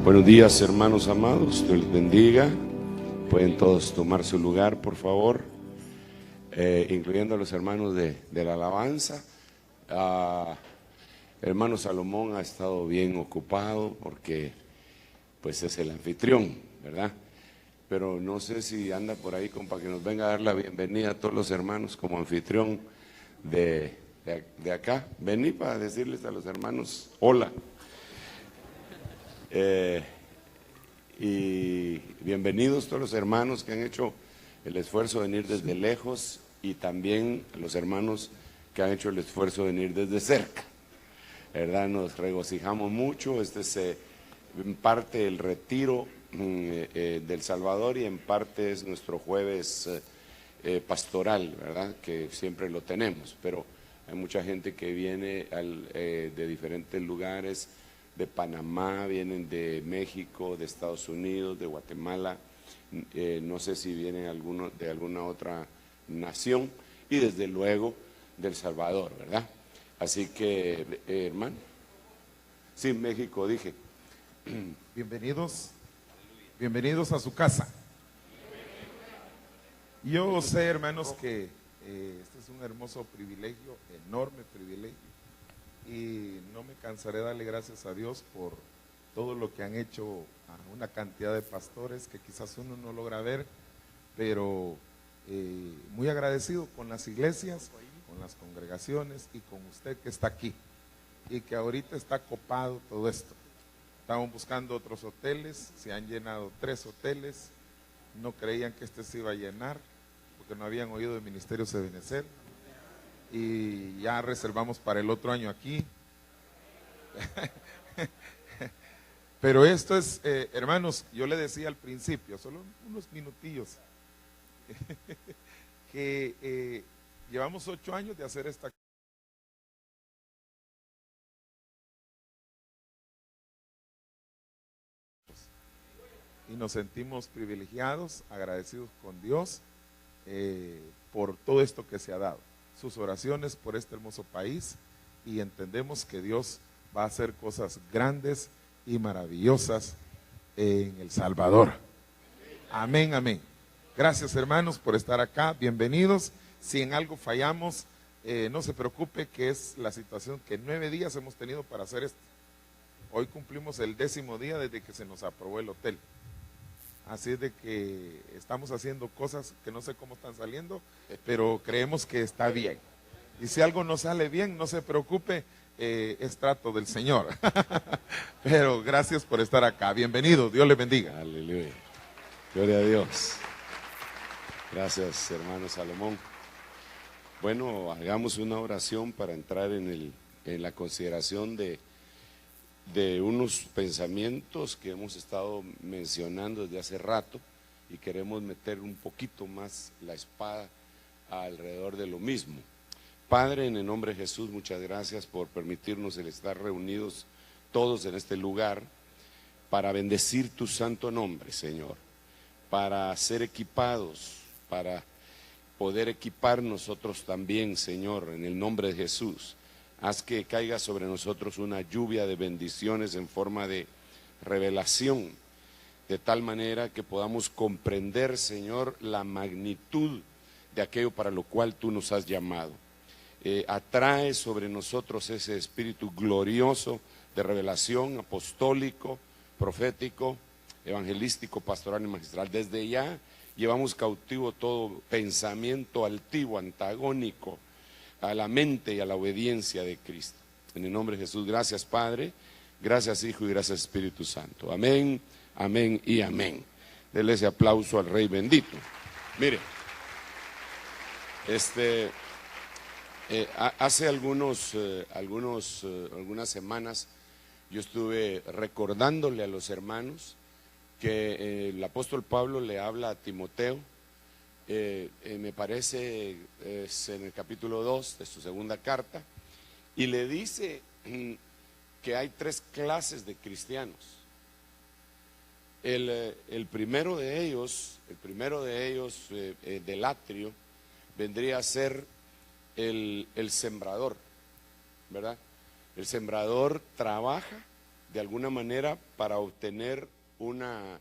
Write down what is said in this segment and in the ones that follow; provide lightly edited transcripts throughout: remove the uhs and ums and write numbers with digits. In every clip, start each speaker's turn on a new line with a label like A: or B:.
A: Buenos días, hermanos amados, Dios les bendiga. Pueden todos tomar su lugar, por favor, incluyendo a los hermanos de la alabanza. Hermano Salomón ha estado bien ocupado porque pues es el anfitrión, ¿verdad? Pero no sé si anda por ahí para que nos venga a dar la bienvenida a todos los hermanos como anfitrión de acá. Vení para decirles a los hermanos hola. Y bienvenidos todos los hermanos que han hecho el esfuerzo de venir desde lejos, y también a los hermanos que han hecho el esfuerzo de venir desde cerca, ¿verdad? Nos regocijamos mucho. Este es en parte el retiro del Salvador, y en parte es nuestro jueves pastoral, ¿verdad? Que siempre lo tenemos, pero hay mucha gente que viene de diferentes lugares, de Panamá, vienen de México, de Estados Unidos, de Guatemala, no sé si vienen de alguna otra nación, y desde luego del Salvador, ¿verdad? Así que, hermano, sí, México dije.
B: Bienvenidos a su casa. Yo sé, hermanos, que este es un hermoso privilegio, enorme privilegio, y no me cansaré de darle gracias a Dios por todo lo que han hecho a una cantidad de pastores que quizás uno no logra ver, pero muy agradecido con las iglesias, con las congregaciones y con usted que está aquí y que ahorita está copado todo esto. Estaban buscando otros hoteles, se han llenado 3 hoteles, no creían que este se iba a llenar porque no habían oído del Ministerio Ebenezer, y ya reservamos para el otro año aquí. Pero esto es, hermanos, yo le decía al principio, solo unos minutillos, que llevamos 8 años de hacer esta y nos sentimos privilegiados, agradecidos con Dios por todo esto que se ha dado, sus oraciones por este hermoso país, y entendemos que Dios va a hacer cosas grandes y maravillosas en El Salvador. Amén, amén. Gracias, hermanos, por estar acá, bienvenidos. Si en algo fallamos, no se preocupe, que es la situación que 9 días hemos tenido para hacer esto. Hoy cumplimos el 10º día desde que se nos aprobó el hotel. Así es de que estamos haciendo cosas que no sé cómo están saliendo, pero creemos que está bien. Y si algo no sale bien, no se preocupe, es trato del Señor. Pero gracias por estar acá. Bienvenido, Dios les bendiga.
A: Aleluya. Gloria a Dios. Gracias, hermano Salomón. Bueno, hagamos una oración para entrar en la consideración de unos pensamientos que hemos estado mencionando desde hace rato, y queremos meter un poquito más la espada alrededor de lo mismo. Padre, en el nombre de Jesús, muchas gracias por permitirnos el estar reunidos todos en este lugar para bendecir tu santo nombre, Señor, para ser equipados, para poder equipar nosotros también, Señor, en el nombre de Jesús. Haz que caiga sobre nosotros una lluvia de bendiciones en forma de revelación, de tal manera que podamos comprender, Señor, la magnitud de aquello para lo cual tú nos has llamado. Atrae sobre nosotros ese espíritu glorioso de revelación apostólico, profético, evangelístico, pastoral y magistral. Desde ya llevamos cautivo todo pensamiento altivo, antagónico a la mente y a la obediencia de Cristo. En el nombre de Jesús, gracias Padre, gracias Hijo y gracias Espíritu Santo. Amén, amén y amén. Denle ese aplauso al Rey bendito. Mire, hace algunas semanas yo estuve recordándole a los hermanos que el apóstol Pablo le habla a Timoteo. Me parece es en el capítulo 2 de su segunda carta, y le dice que hay 3 clases de cristianos. El primero de ellos del atrio vendría a ser el sembrador, ¿verdad? El sembrador trabaja de alguna manera para obtener una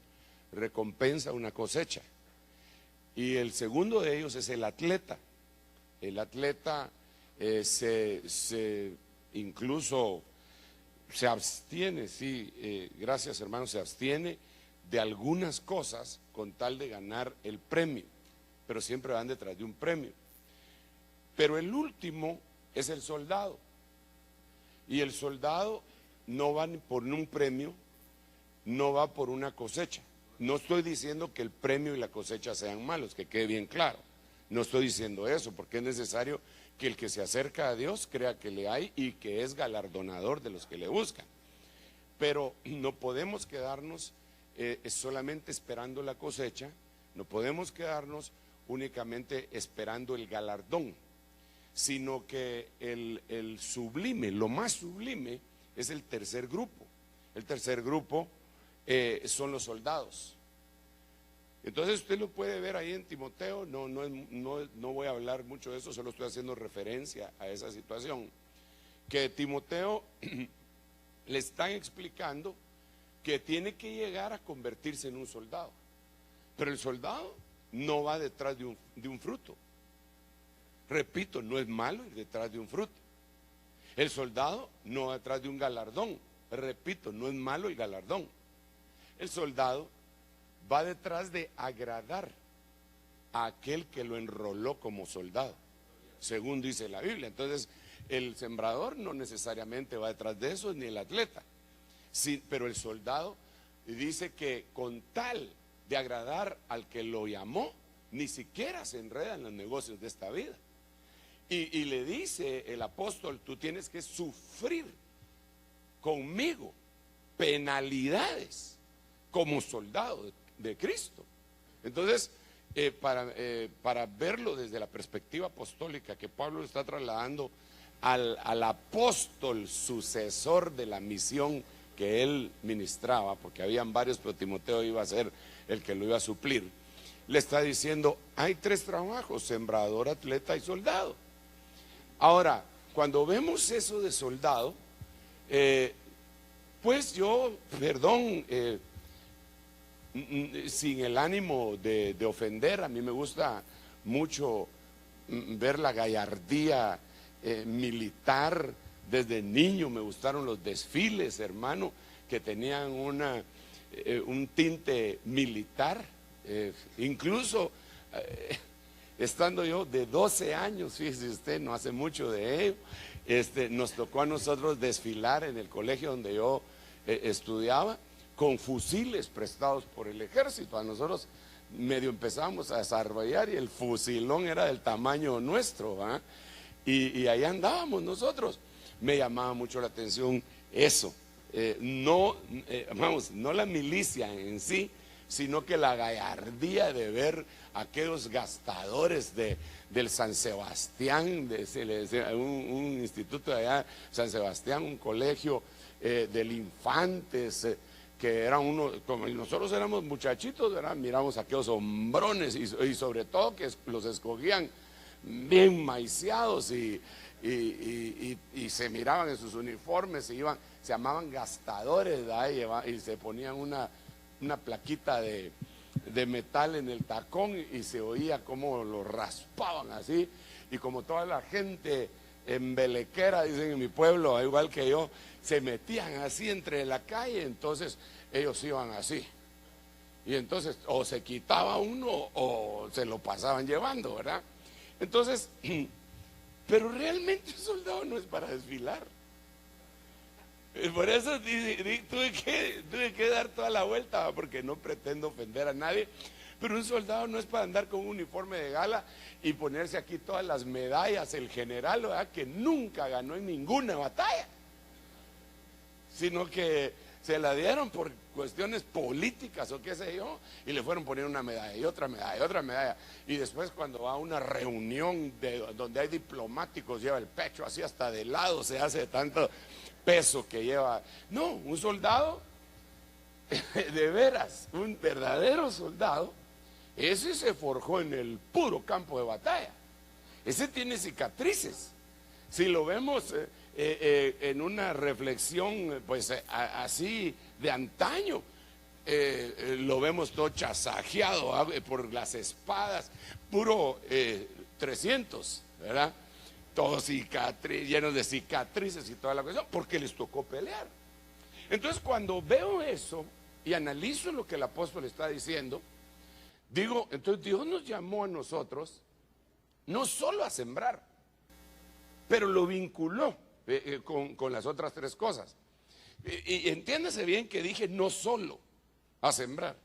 A: recompensa, una cosecha. Y el segundo de ellos es el atleta. El atleta incluso se abstiene, sí, gracias hermano, se abstiene de algunas cosas con tal de ganar el premio, pero siempre van detrás de un premio. Pero el último es el soldado, y el soldado no va por un premio, no va por una cosecha. No estoy diciendo que el premio y la cosecha sean malos, que quede bien claro. No estoy diciendo eso, porque es necesario que el que se acerca a Dios crea que le hay y que es galardonador de los que le buscan. Pero no podemos quedarnos solamente esperando la cosecha, no podemos quedarnos únicamente esperando el galardón, sino que el sublime, lo más sublime es el tercer grupo. El tercer grupo son los soldados. Entonces usted lo puede ver ahí en Timoteo, no voy a hablar mucho de eso, solo estoy haciendo referencia a esa situación, que Timoteo le están explicando que tiene que llegar a convertirse en un soldado, pero el soldado no va detrás de un fruto. Repito, no es malo ir detrás de un fruto. El soldado no va detrás de un galardón. Repito, no es malo el galardón. El soldado va detrás de agradar a aquel que lo enroló como soldado, según dice la Biblia. Entonces, el sembrador no necesariamente va detrás de eso, ni el atleta. Sí, pero el soldado dice que con tal de agradar al que lo llamó, ni siquiera se enreda en los negocios de esta vida. Y le dice el apóstol, tú tienes que sufrir conmigo penalidades como soldado de Cristo. Entonces, para verlo desde la perspectiva apostólica que Pablo está trasladando al apóstol sucesor de la misión que él ministraba, porque habían varios, pero Timoteo iba a ser el que lo iba a suplir, le está diciendo, hay tres trabajos: sembrador, atleta y soldado. Ahora, cuando vemos eso de soldado, pues yo, perdón, sin el ánimo de ofender, a mí me gusta mucho ver la gallardía militar. Desde niño me gustaron los desfiles, hermano, que tenían un tinte militar. Incluso estando yo de 12 años, fíjese usted, no hace mucho de ello, nos tocó a nosotros desfilar en el colegio donde yo estudiaba, con fusiles prestados por el ejército. A nosotros medio empezamos a desarrollar y el fusilón era del tamaño nuestro, ¿eh? Y ahí andábamos nosotros. Me llamaba mucho la atención eso, no la milicia en sí, sino que la gallardía de ver aquellos gastadores del San Sebastián, un instituto de allá, San Sebastián, un colegio del Infantes, que eran uno, como nosotros éramos muchachitos, ¿verdad? Miramos aquellos hombrones y sobre todo que los escogían bien maiciados y se miraban en sus uniformes, se llamaban gastadores, ¿verdad? Y se ponían una plaquita de metal en el tacón y se oía como lo raspaban así, y como toda la gente embelequera, dicen en mi pueblo, igual que yo, se metían así entre la calle, entonces ellos iban así, y entonces o se quitaba uno o se lo pasaban llevando, ¿verdad? Entonces, pero realmente un soldado no es para desfilar. Por eso tuve que dar toda la vuelta, porque no pretendo ofender a nadie. Pero un soldado no es para andar con un uniforme de gala y ponerse aquí todas las medallas, el general, ¿verdad?, que nunca ganó en ninguna batalla, sino que se la dieron por cuestiones políticas o qué sé yo, y le fueron poniendo una medalla y otra medalla y otra medalla. Y después, cuando va a una reunión donde hay diplomáticos, lleva el pecho así hasta de lado, se hace de tanto peso que lleva. No, un soldado, de veras, un verdadero soldado, ese se forjó en el puro campo de batalla. Ese tiene cicatrices. Si lo vemos en una reflexión pues así de antaño. Lo vemos todo chasajeado por las espadas, puro 300, ¿verdad? Todos llenos de cicatrices y toda la cuestión, porque les tocó pelear. Entonces, cuando veo eso y analizo lo que el apóstol está diciendo, digo, entonces Dios nos llamó a nosotros no solo a sembrar, pero lo vinculó con las otras tres cosas. Y entiéndase bien que dije no solo a sembrar,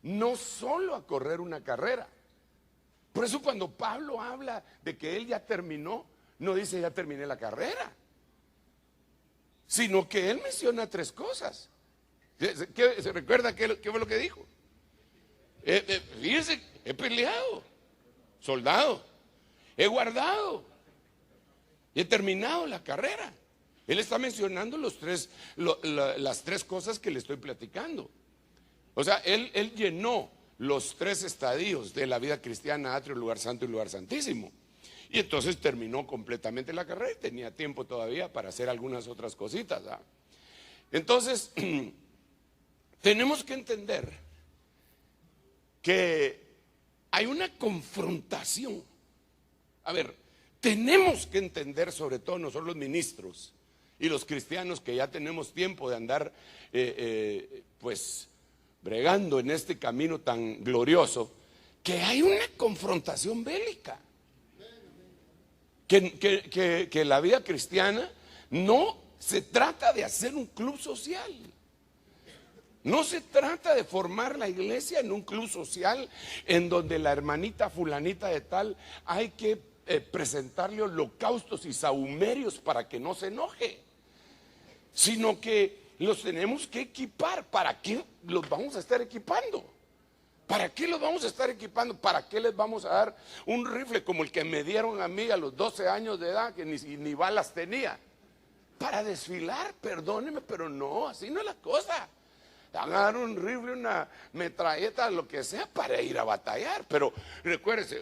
A: no solo a correr una carrera. Por eso cuando Pablo habla de que él ya terminó, no dice ya terminé la carrera, sino que él menciona tres cosas. ¿Se recuerda qué fue lo que dijo? Fíjense, he peleado, soldado, he guardado, he terminado la carrera. Él está mencionando las tres cosas que le estoy platicando. O sea, él llenó los tres estadios de la vida cristiana: atrio, lugar santo y lugar santísimo. Y entonces terminó completamente la carrera y tenía tiempo todavía para hacer algunas otras cositas, ¿verdad? Entonces, tenemos que entender que hay una confrontación. A ver, tenemos que entender, sobre todo nosotros los ministros y los cristianos que ya tenemos tiempo de andar pues bregando en este camino tan glorioso, que hay una confrontación bélica. Que la vida cristiana no se trata de hacer un club social. No se trata de formar la iglesia en un club social en donde la hermanita fulanita de tal hay que presentarle holocaustos y sahumerios para que no se enoje, sino que los tenemos que equipar. ¿Para qué los vamos a estar equipando? ¿Para qué los vamos a estar equipando? ¿Para qué les vamos a dar un rifle como el que me dieron a mí a los 12 años de edad, que ni balas tenía? Para desfilar, perdónenme, pero no, así no es la cosa. Van a dar un rifle, una metralleta, lo que sea, para ir a batallar. Pero recuérdense,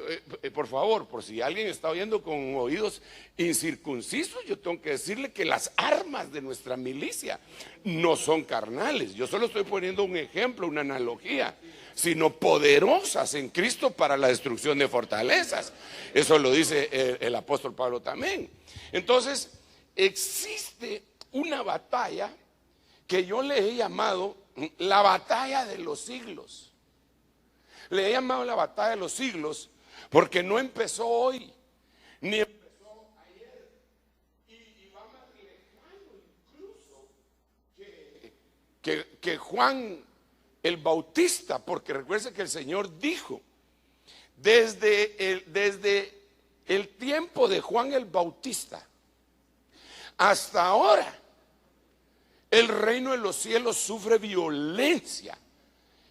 A: por favor, por si alguien está oyendo con oídos incircuncisos, yo tengo que decirle que las armas de nuestra milicia no son carnales. Yo solo estoy poniendo un ejemplo, una analogía, sino poderosas en Cristo para la destrucción de fortalezas. Eso lo dice el apóstol Pablo también. Entonces, existe una batalla que yo le he llamado la batalla de los siglos. Le he llamado la batalla de los siglos porque no empezó hoy, ni empezó ayer, y va más lejano incluso que Juan el Bautista, porque recuerden que el Señor dijo, desde el tiempo de Juan el Bautista hasta ahora, el reino de los cielos sufre violencia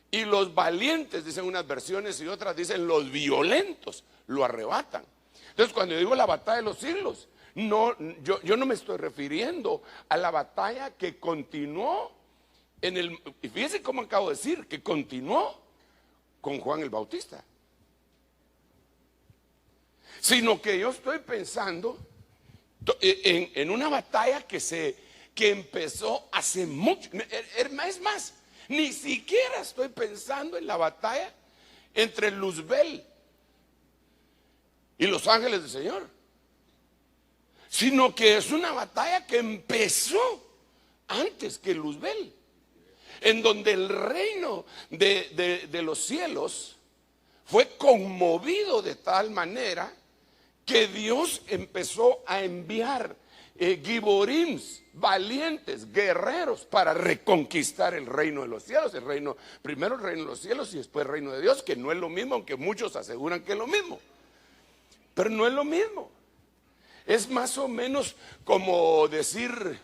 A: y los valientes, dicen unas versiones, y otras dicen los violentos lo arrebatan. Entonces, cuando yo digo la batalla de los siglos, no, yo no me estoy refiriendo a la batalla que continuó y fíjense cómo acabo de decir, que continuó con Juan el Bautista, sino que yo estoy pensando en una batalla que empezó hace mucho. Es más, ni siquiera estoy pensando en la batalla entre Luzbel y los ángeles del Señor, sino que es una batalla que empezó antes que Luzbel, en donde el reino de los cielos fue conmovido de tal manera que Dios empezó a enviar giborims, valientes, guerreros, para reconquistar el reino de los cielos. Primero el reino de los cielos y después el reino de Dios, que no es lo mismo, aunque muchos aseguran que es lo mismo, pero no es lo mismo. Es más o menos como decir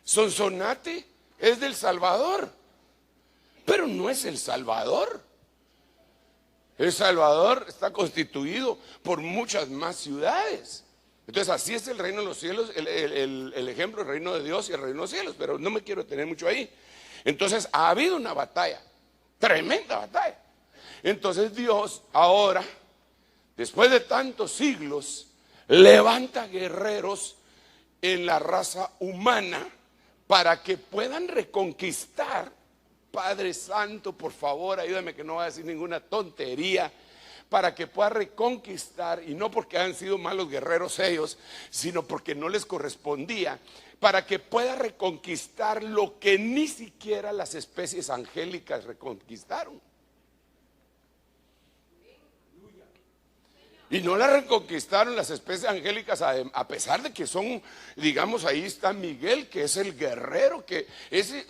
A: Sonsonate es del Salvador, pero no es el Salvador. El Salvador está constituido por muchas más ciudades. Entonces así es el reino de los cielos, el ejemplo del reino de Dios y el reino de los cielos, pero no me quiero detener mucho ahí. Entonces ha habido una batalla, tremenda batalla. Entonces Dios ahora, después de tantos siglos, levanta guerreros en la raza humana para que puedan reconquistar. Padre Santo, por favor, ayúdame que no vaya a decir ninguna tontería, para que pueda reconquistar, y no porque han sido malos guerreros ellos, sino porque no les correspondía, para que pueda reconquistar lo que ni siquiera las especies angélicas reconquistaron. Y no la reconquistaron las especies angélicas, a pesar de que son, digamos, ahí está Miguel, que es el guerrero, que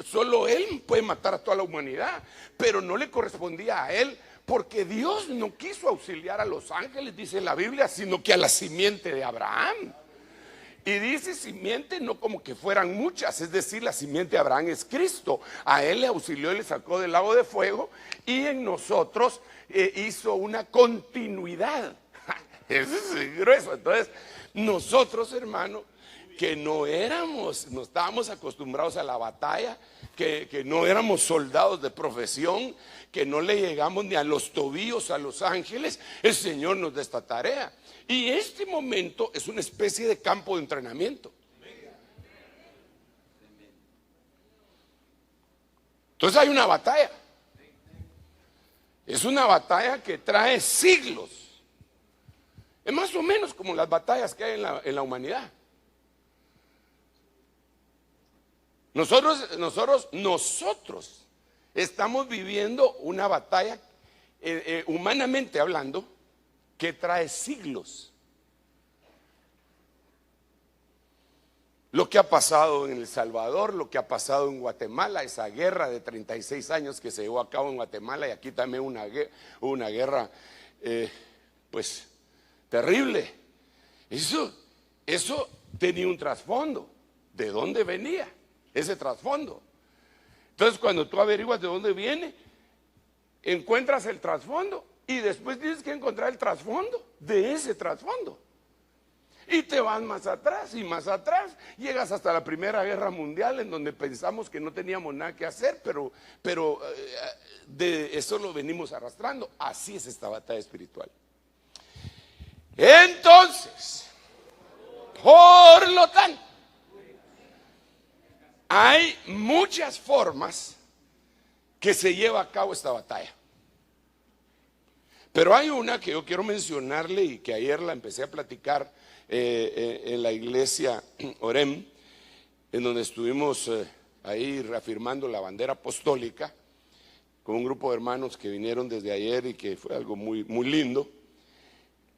A: solo él puede matar a toda la humanidad, pero no le correspondía a él, porque Dios no quiso auxiliar a los ángeles, dice la Biblia, sino que a la simiente de Abraham. Y dice simiente no como que fueran muchas, es decir, la simiente de Abraham es Cristo. A él le auxilió y le sacó del lago de fuego, y en nosotros hizo una continuidad. Eso es grueso. Entonces, nosotros, hermano, que no estábamos acostumbrados a la batalla, que no éramos soldados de profesión, que no le llegamos ni a los tobillos a los ángeles, el Señor nos da esta tarea. Y este momento es una especie de campo de entrenamiento. Entonces hay una batalla. Es una batalla que trae siglos. Es más o menos como las batallas que hay en la humanidad. Nosotros estamos viviendo una batalla, humanamente hablando, que trae siglos. Lo que ha pasado en El Salvador, lo que ha pasado en Guatemala, esa guerra de 36 años que se llevó a cabo en Guatemala, y aquí también una guerra, pues, terrible. Eso tenía un trasfondo. ¿De dónde venía ese trasfondo? Entonces, cuando tú averiguas de dónde viene, encuentras el trasfondo, y después tienes que encontrar el trasfondo de ese trasfondo. Y te vas más atrás y más atrás, llegas hasta la Primera Guerra Mundial, en donde pensamos que no teníamos nada que hacer, pero de eso lo venimos arrastrando. Así es esta batalla espiritual. Entonces, por lo tanto, hay muchas formas que se lleva a cabo esta batalla. Pero hay una que yo quiero mencionarle, y que ayer la empecé a platicar en la iglesia Orem, en donde estuvimos ahí reafirmando la bandera apostólica con un grupo de hermanos que vinieron desde ayer, y que fue algo muy, muy lindo.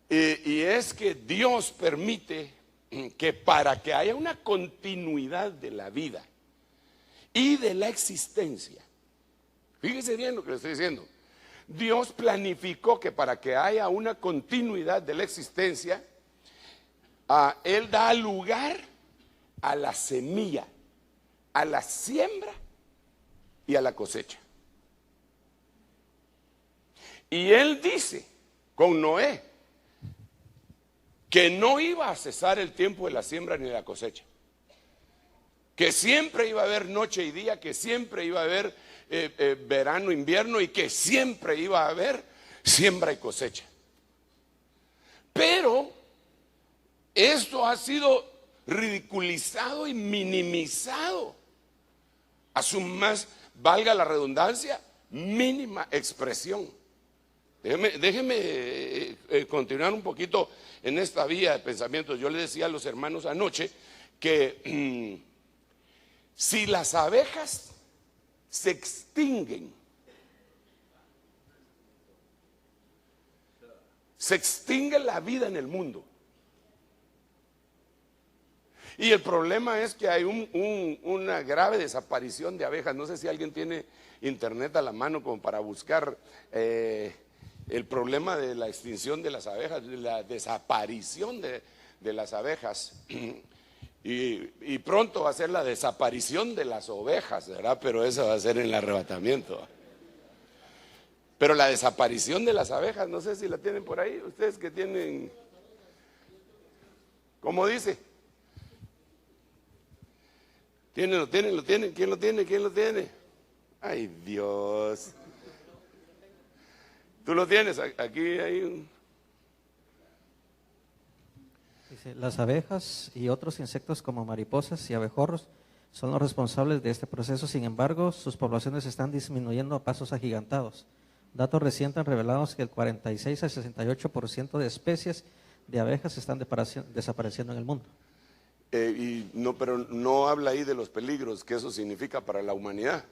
A: Y es que Dios permite que, para que haya una continuidad de la vida y de la existencia, fíjese bien lo que le estoy diciendo, Dios planificó que para que haya una continuidad de la existencia, Él da lugar a la semilla, a la siembra y a la cosecha. Y Él dice con Noé que no iba a cesar el tiempo de la siembra ni de la cosecha, que siempre iba a haber noche y día, que siempre iba a haber verano, invierno, y que siempre iba a haber siembra y cosecha. Pero esto ha sido ridiculizado y minimizado a su más, valga la redundancia, mínima expresión. Déjeme continuar un poquito en esta vía de pensamientos. Yo le decía a los hermanos anoche que si las abejas se extinguen, se extingue la vida en el mundo. Y el problema es que hay una grave desaparición de abejas. No sé si alguien tiene internet a la mano como para buscar el problema de la extinción de las abejas, de la desaparición de las abejas. Y pronto va a ser la desaparición de las ovejas, ¿verdad? Pero eso va a ser en el arrebatamiento. Pero la desaparición de las abejas, no sé si la tienen por ahí. Ustedes que tienen, ¿cómo dice? ¿Lo tienen? ¿Quién lo tiene? Ay, Dios. ¿Tú lo tienes? Aquí hay un...
C: Dice, las abejas y otros insectos como mariposas y abejorros son los responsables de este proceso. Sin embargo, sus poblaciones están disminuyendo a pasos agigantados. Datos recientes han revelado que el 46 al 68% de especies de abejas están desapareciendo en el mundo.
A: Pero no habla ahí de los peligros que eso significa para la humanidad.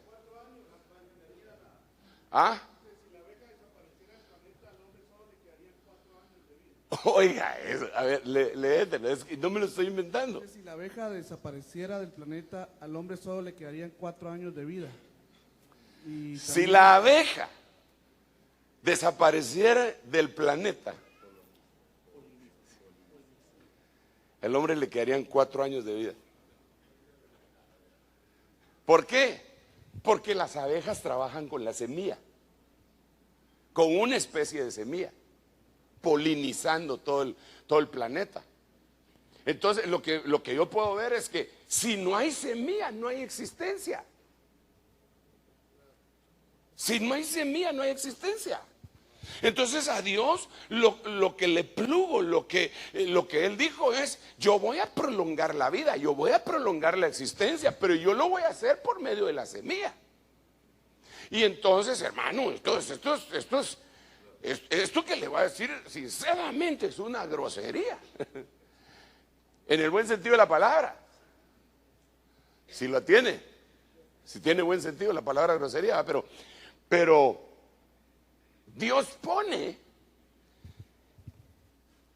A: ¿Ah? Oiga, a ver, léetelo, no me lo estoy inventando.
D: Si la abeja desapareciera del planeta, al hombre solo le quedarían 4 años de vida. Y
A: si la abeja desapareciera del planeta, al hombre le quedarían 4 años de vida. ¿Por qué? Porque las abejas trabajan con la semilla, con una especie de semilla, polinizando todo el planeta. Entonces lo que yo puedo ver es que si no hay semilla, no hay existencia. Si no hay semilla, no hay existencia. Entonces a Dios lo que le plugo, lo que Él dijo es: yo voy a prolongar la vida, yo voy a prolongar la existencia, pero yo lo voy a hacer por medio de la semilla. Y entonces, hermano, esto que le voy a decir sinceramente es una grosería. En el buen sentido de la palabra. Si lo tiene, si tiene buen sentido la palabra grosería, pero Dios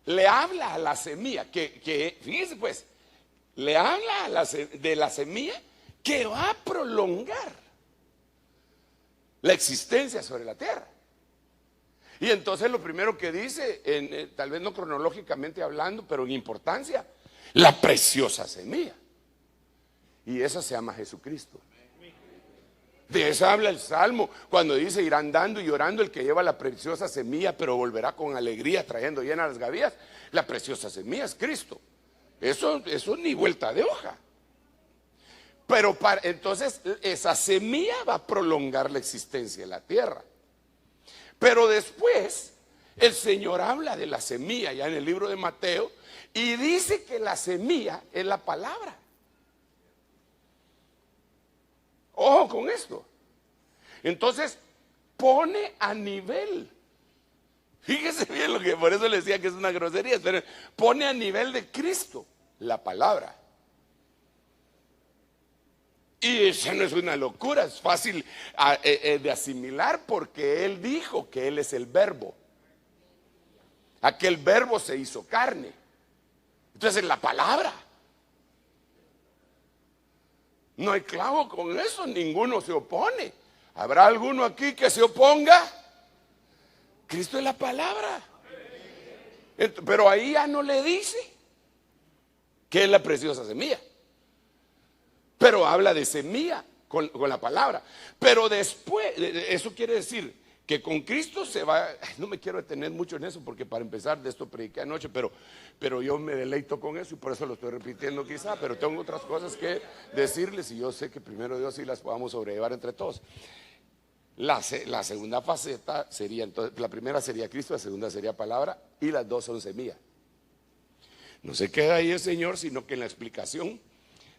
A: le habla a la semilla, que fíjese pues, le habla de la semilla que va a prolongar la existencia sobre la tierra. Y entonces lo primero que dice, tal vez no cronológicamente hablando, pero en importancia, la preciosa semilla. Y esa se llama Jesucristo. De eso habla el Salmo cuando dice: irá andando y llorando el que lleva la preciosa semilla, pero volverá con alegría trayendo llenas las gavillas. La preciosa semilla es Cristo. Eso ni vuelta de hoja. Pero entonces esa semilla va a prolongar la existencia de la tierra. Pero después el Señor habla de la semilla ya en el libro de Mateo y dice que la semilla es la palabra. Ojo con esto. Entonces pone a nivel, fíjese bien lo que, por eso le decía que es una grosería, pero pone a nivel de Cristo la palabra. Y eso no es una locura, es fácil de asimilar, porque Él dijo que Él es el verbo. Aquel verbo se hizo carne. Entonces es la palabra. No hay clavo con eso, ninguno se opone. ¿Habrá alguno aquí que se oponga? Cristo es la palabra. Pero ahí ya no le dice que es la preciosa semilla. Pero habla de semilla con la palabra. Pero después, eso quiere decir que con Cristo se va. No me quiero detener mucho en eso, porque para empezar, de esto prediqué anoche, pero yo me deleito con eso y por eso lo estoy repitiendo quizá, pero tengo otras cosas que decirles y yo sé que primero Dios sí las podamos sobrellevar entre todos. La segunda faceta sería, entonces, la primera sería Cristo, la segunda sería palabra, y las dos son semilla. No se queda ahí el Señor, sino que en la explicación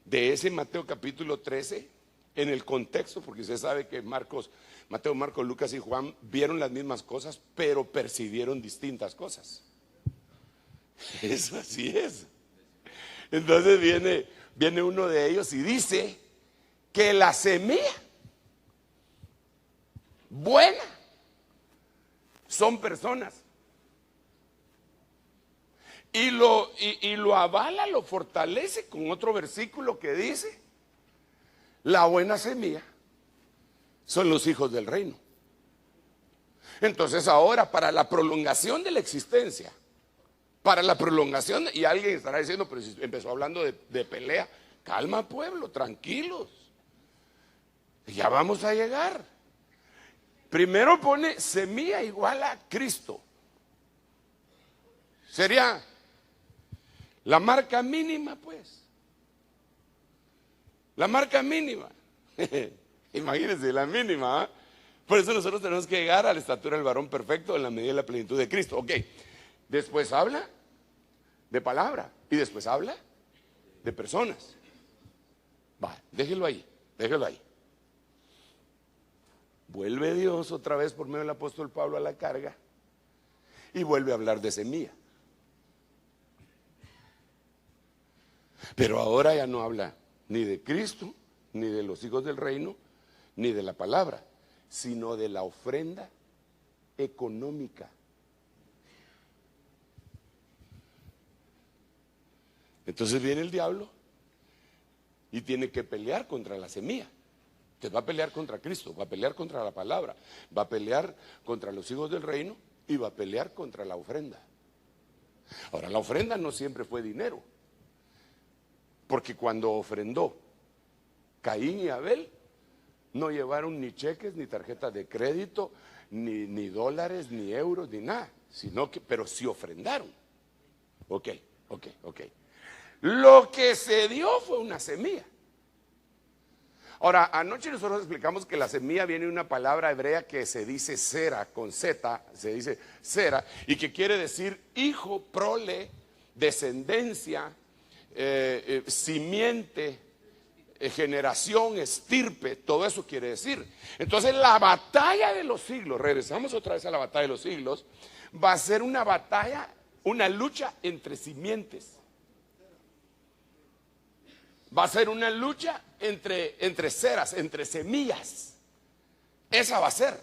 A: de ese Mateo capítulo 13, en el contexto, porque usted sabe que Mateo, Marcos, Lucas y Juan vieron las mismas cosas, pero percibieron distintas cosas. Eso así es. Entonces viene uno de ellos y dice que la semilla buena son personas. Y lo avala, lo fortalece con otro versículo que dice: la buena semilla son los hijos del reino. Entonces ahora, para la prolongación de la existencia, para la prolongación, y alguien estará diciendo: pero si empezó hablando de pelea. Calma, pueblo, tranquilos, ya vamos a llegar. Primero pone semilla igual a Cristo. Sería la marca mínima, pues. La marca mínima. Imagínense, la mínima, ¿eh? Por eso nosotros tenemos que llegar a la estatura del varón perfecto en la medida de la plenitud de Cristo. Ok, después habla de palabra y después habla de personas. Va, déjelo ahí, déjelo ahí. Vuelve Dios otra vez por medio del apóstol Pablo a la carga y vuelve a hablar de semilla. Pero ahora ya no habla ni de Cristo, ni de los hijos del reino, ni de la palabra, sino de la ofrenda económica. Entonces viene el diablo y tiene que pelear contra la semilla. Entonces va a pelear contra Cristo, va a pelear contra la palabra, va a pelear contra los hijos del reino y va a pelear contra la ofrenda. Ahora, la ofrenda no siempre fue dinero, porque cuando ofrendó Caín y Abel, no llevaron ni cheques, ni tarjetas de crédito, ni dólares, ni euros, ni nada, sino que, pero sí ofrendaron. Ok. Lo que se dio fue una semilla. Ahora, anoche nosotros explicamos que la semilla viene de una palabra hebrea que se dice sera, con Z, se dice sera, y que quiere decir hijo, prole, descendencia, simiente, generación, estirpe, todo eso quiere decir. Entonces la batalla de los siglos, regresamos otra vez a la batalla de los siglos, va a ser una batalla, una lucha entre simientes. Va a ser una lucha entre ceras, entre semillas. Esa va a ser.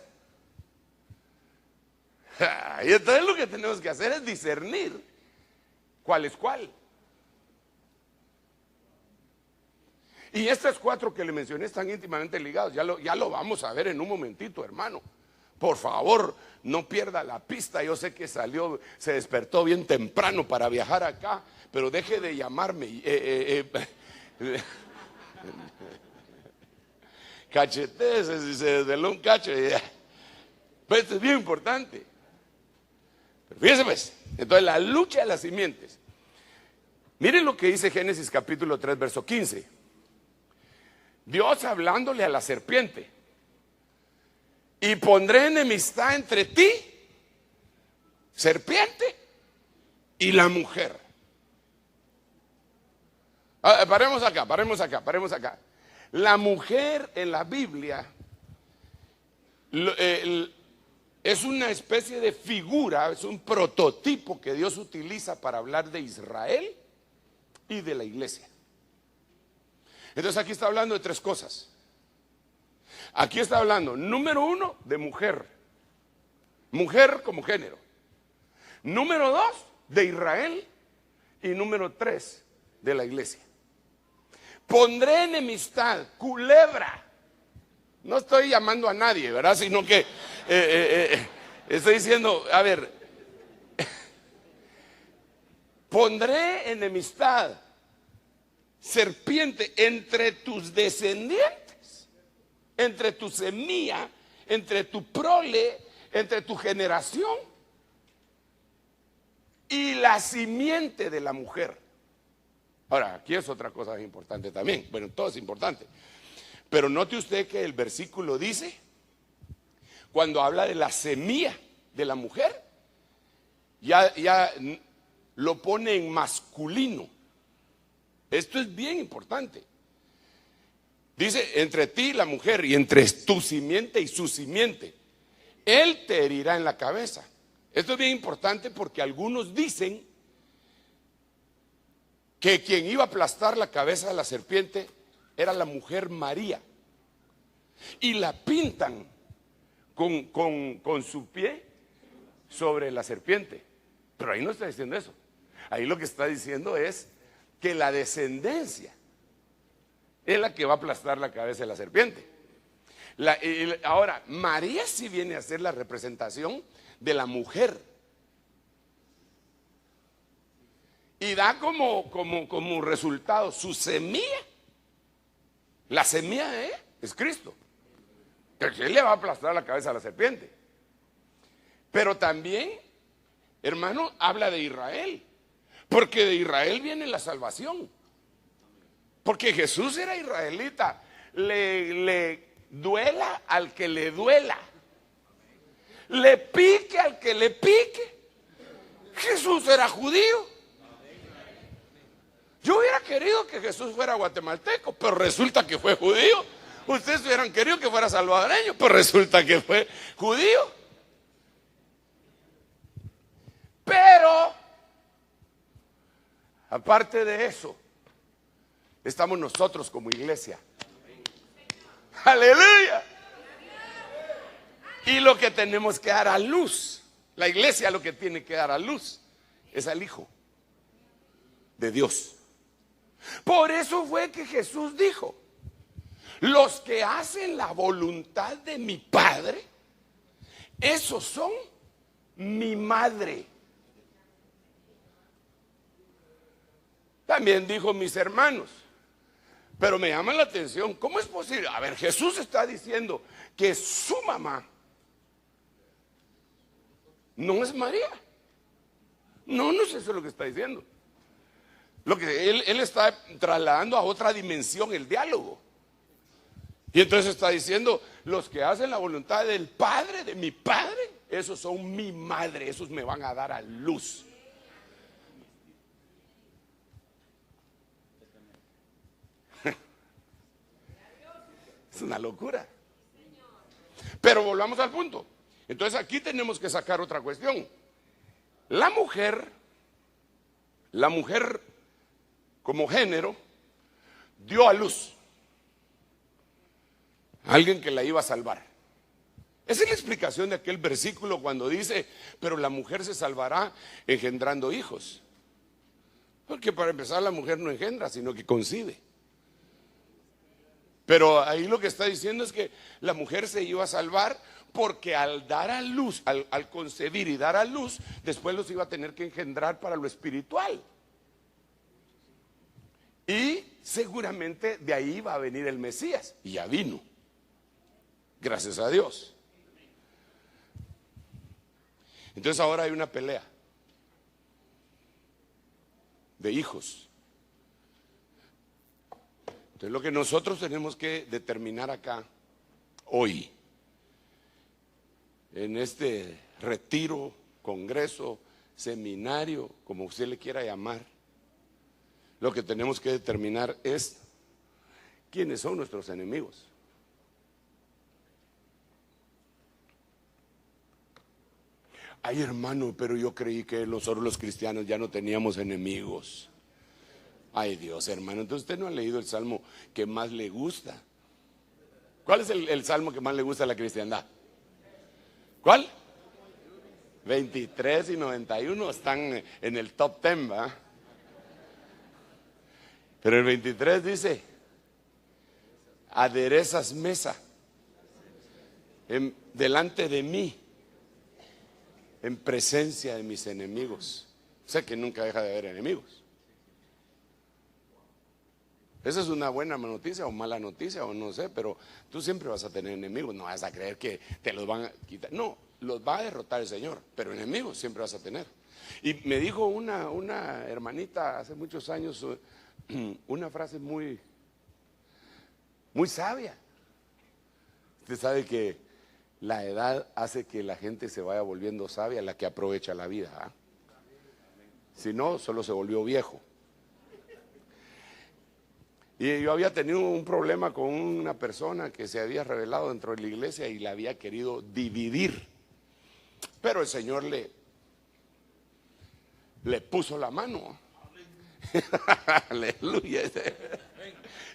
A: Y entonces lo que tenemos que hacer es discernir cuál es cuál. Y estos cuatro que le mencioné están íntimamente ligados. Ya lo vamos a ver en un momentito, hermano. Por favor, no pierda la pista. Yo sé que se despertó bien temprano para viajar acá, pero deje de llamarme. Cachetes, se desveló un cacho. Pues esto es bien importante. Pero fíjense pues, entonces la lucha de las simientes. Miren lo que dice Génesis capítulo 3, verso 15. Dios hablándole a la serpiente: y pondré enemistad entre ti, serpiente, y la mujer. Paremos acá. La mujer en la Biblia es una especie de figura, es un prototipo que Dios utiliza para hablar de Israel y de la iglesia. Entonces aquí está hablando de tres cosas. Aquí está hablando, número uno, de mujer. Mujer como género. Número dos, de Israel. Y número tres, de la iglesia. Pondré enemistad, culebra. No estoy llamando a nadie, ¿verdad? Sino que estoy diciendo, a ver, pondré enemistad, serpiente, entre tus descendientes, entre tu semilla, entre tu prole, entre tu generación y la simiente de la mujer. Ahora, aquí es otra cosa importante también. Bueno, todo es importante. Pero note usted que el versículo dice, cuando habla de la semilla de la mujer, ya lo pone en masculino. Esto es bien importante. Dice, entre ti la mujer y entre tu simiente y su simiente, él te herirá en la cabeza. Esto es bien importante porque algunos dicen que quien iba a aplastar la cabeza de la serpiente era la mujer María. Y la pintan con su pie sobre la serpiente. Pero ahí no está diciendo eso. Ahí lo que está diciendo es que la descendencia es la que va a aplastar la cabeza de la serpiente. Ahora, María sí viene a ser la representación de la mujer. Y da como resultado su semilla. La semilla es Cristo. Que él le va a aplastar la cabeza a la serpiente. Pero también, hermano, habla de Israel. Porque de Israel viene la salvación. Porque Jesús era israelita. Le duela al que le duela. Le pique al que le pique. Jesús era judío. Yo hubiera querido que Jesús fuera guatemalteco, pero resulta que fue judío. Ustedes hubieran querido que fuera salvadoreño, pero resulta que fue judío. Pero, aparte de eso, estamos nosotros como iglesia. Aleluya. Y lo que tenemos que dar a luz, la iglesia lo que tiene que dar a luz es al Hijo de Dios. Por eso fue que Jesús dijo: los que hacen la voluntad de mi Padre, esos son mi madre. También dijo mis hermanos. Pero me llama la atención, ¿cómo es posible? A ver, Jesús está diciendo que su mamá no es María. No es eso lo que está diciendo. Lo que él está trasladando a otra dimensión el diálogo. Y entonces está diciendo: los que hacen la voluntad del Padre, de mi Padre, esos son mi madre, esos me van a dar a luz. Es una locura. Pero volvamos al punto. Entonces aquí tenemos que sacar otra cuestión. La mujer como género dio a luz a alguien que la iba a salvar. Esa es la explicación de aquel versículo cuando dice: pero la mujer se salvará engendrando hijos. Porque para empezar, la mujer no engendra, sino que concibe. Pero ahí lo que está diciendo es que la mujer se iba a salvar porque al dar a luz, al concebir y dar a luz, después los iba a tener que engendrar para lo espiritual. Y seguramente de ahí va a venir el Mesías. Y ya vino. Gracias a Dios. Entonces ahora hay una pelea de hijos. Entonces lo que nosotros tenemos que determinar acá, hoy, en este retiro, congreso, seminario, como usted le quiera llamar, lo que tenemos que determinar es quiénes son nuestros enemigos. Ay, hermano, pero yo creí que nosotros los cristianos ya no teníamos enemigos. Ay, Dios, hermano, entonces usted no ha leído el salmo que más le gusta. ¿Cuál es el salmo que más le gusta a la cristiandad? ¿Cuál? 23 y 91 están en el top 10, ¿va? Pero el 23 dice: aderezas mesa delante de mí, en presencia de mis enemigos. Sé que nunca deja de haber enemigos. Esa es una buena noticia o mala noticia, o no sé, pero tú siempre vas a tener enemigos. No vas a creer que te los van a quitar. No, los va a derrotar el Señor, pero enemigos siempre vas a tener. Y me dijo una hermanita hace muchos años una frase muy sabia. Usted sabe que la edad hace que la gente se vaya volviendo sabia, la que aprovecha la vida, ¿eh? Si no, solo se volvió viejo. Y yo había tenido un problema con una persona que se había revelado dentro de la iglesia y la había querido dividir. Pero el Señor le puso la mano. Aleluya.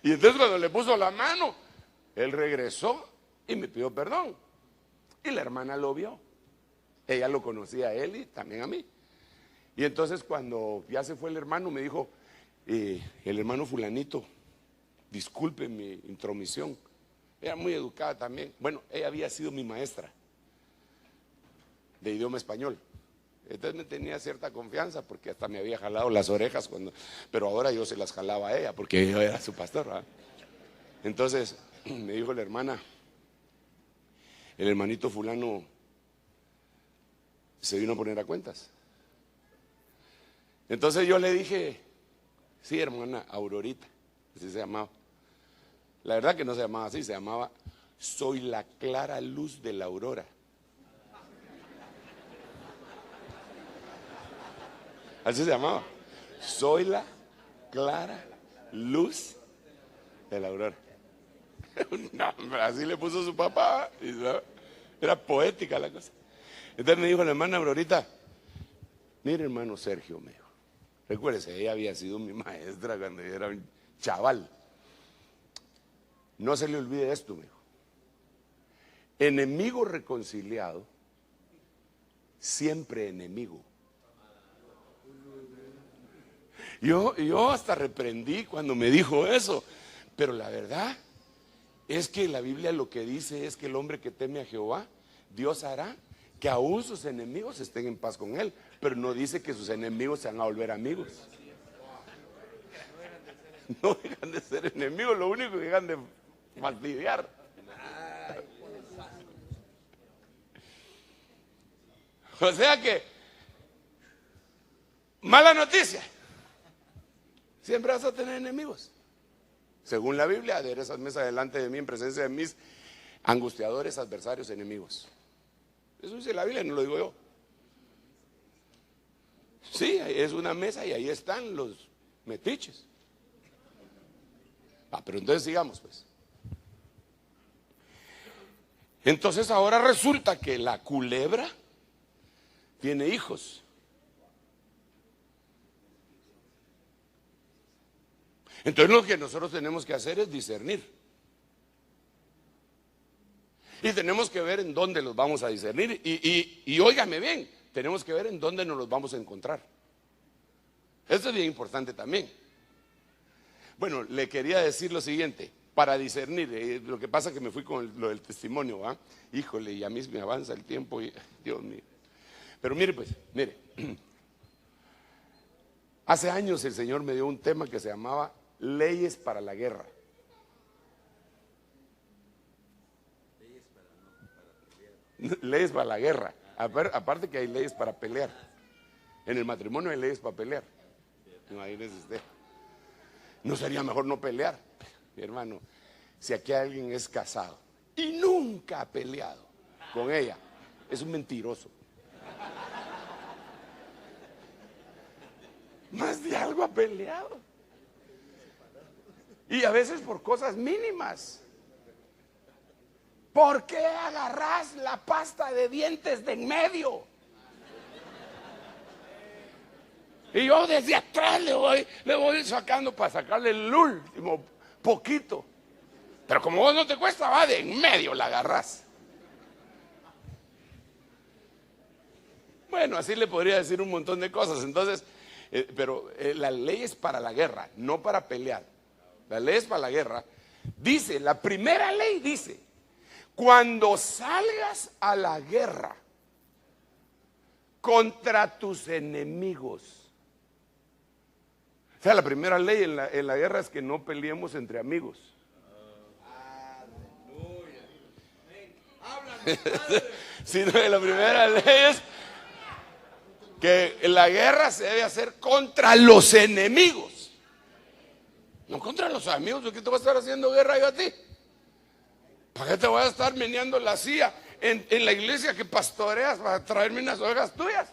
A: Y entonces cuando le puso la mano, él regresó y me pidió perdón. Y la hermana lo vio. Ella lo conocía a él y también a mí. Y entonces cuando ya se fue el hermano, me dijo: el hermano fulanito, disculpe mi intromisión. Era muy educada también. Bueno, ella había sido mi maestra de idioma español. Entonces me tenía cierta confianza porque hasta me había jalado las orejas pero ahora yo se las jalaba a ella porque yo era su pastor, ¿verdad? Entonces me dijo la hermana: el hermanito fulano se vino a poner a cuentas. Entonces yo le dije: sí, hermana Aurorita, así se llamaba. La verdad que no se llamaba así, se llamaba: soy la clara luz de la aurora. Así se llamaba. Soy la clara luz de la aurora. No, así le puso su papá. Era poética la cosa. Entonces me dijo la hermana Aurorita, mire hermano Sergio, me dijo, recuérdese, ella había sido mi maestra cuando yo era un chaval. No se le olvide esto, me dijo. Enemigo reconciliado, siempre enemigo. Yo hasta reprendí cuando me dijo eso, pero la verdad es que la Biblia lo que dice es que el hombre que teme a Jehová, Dios hará que aún sus enemigos estén en paz con él, pero no dice que sus enemigos se van a volver amigos. No dejan de ser enemigos, lo único que dejan de fastidiar. O sea que, mala noticia, siempre vas a tener enemigos. Según la Biblia, aderezas mesa delante de mí en presencia de mis angustiadores, adversarios, enemigos. Eso dice la Biblia, no lo digo yo. Sí, es una mesa y ahí están los metiches. Pero entonces sigamos pues. Entonces ahora resulta que la culebra tiene hijos. Entonces lo que nosotros tenemos que hacer es discernir. Y tenemos que ver en dónde los vamos a discernir. Y óigame bien, tenemos que ver en dónde nos los vamos a encontrar. Esto es bien importante también. Bueno, le quería decir lo siguiente, para discernir, lo que pasa es que me fui con lo del testimonio, ¿va? Híjole, y a mí me avanza el tiempo, y, Dios mío. Pero mire pues, mire. Hace años el Señor me dio un tema que se llamaba leyes para la guerra. Leyes para la guerra. Aparte que hay leyes para pelear. En el matrimonio hay leyes para pelear. Imagínese usted. ¿No sería mejor no pelear? Mi hermano, si aquí alguien es casado y nunca ha peleado con ella, es un mentiroso. Más de algo ha peleado. Y a veces por cosas mínimas. ¿Por qué agarrás la pasta de dientes de en medio? Y yo desde atrás le voy sacando para sacarle el último poquito. Pero como vos no te cuesta, va de en medio la agarrás. Bueno, así le podría decir un montón de cosas. Entonces, pero la ley es para la guerra, no para pelear. La ley es para la guerra. Dice, la primera ley dice, cuando salgas a la guerra contra tus enemigos. O sea, la primera ley en la guerra es que no peleemos entre amigos. Sino que la primera ley es que la guerra se debe hacer contra los enemigos, no contra los amigos. ¿Por qué te vas a estar haciendo guerra yo a ti? ¿Para qué te voy a estar meneando la silla en la iglesia que pastoreas para traerme unas ovejas tuyas?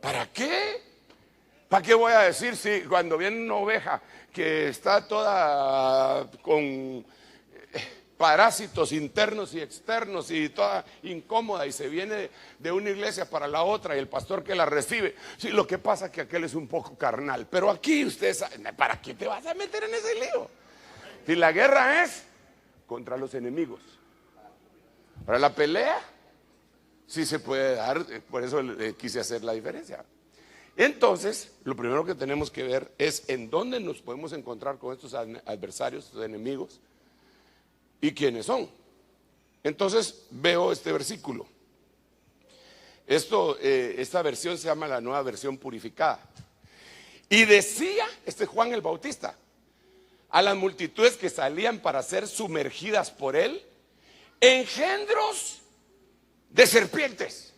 A: ¿Para qué? ¿Para qué voy a decir si cuando viene una oveja que está toda con parásitos internos y externos y toda incómoda y se viene de una iglesia para la otra y el pastor que la recibe? Sí, lo que pasa es que aquel es un poco carnal, pero aquí ustedes saben, ¿para qué te vas a meter en ese lío? Si la guerra es contra los enemigos. Para la pelea sí se puede dar, por eso quise hacer la diferencia. Entonces, lo primero que tenemos que ver es en dónde nos podemos encontrar con estos adversarios, estos enemigos, y quiénes son. Entonces, veo este versículo. Esta versión se llama la Nueva Versión Purificada. Y decía, Juan el Bautista, a las multitudes que salían para ser sumergidas por él, engendros de serpientes.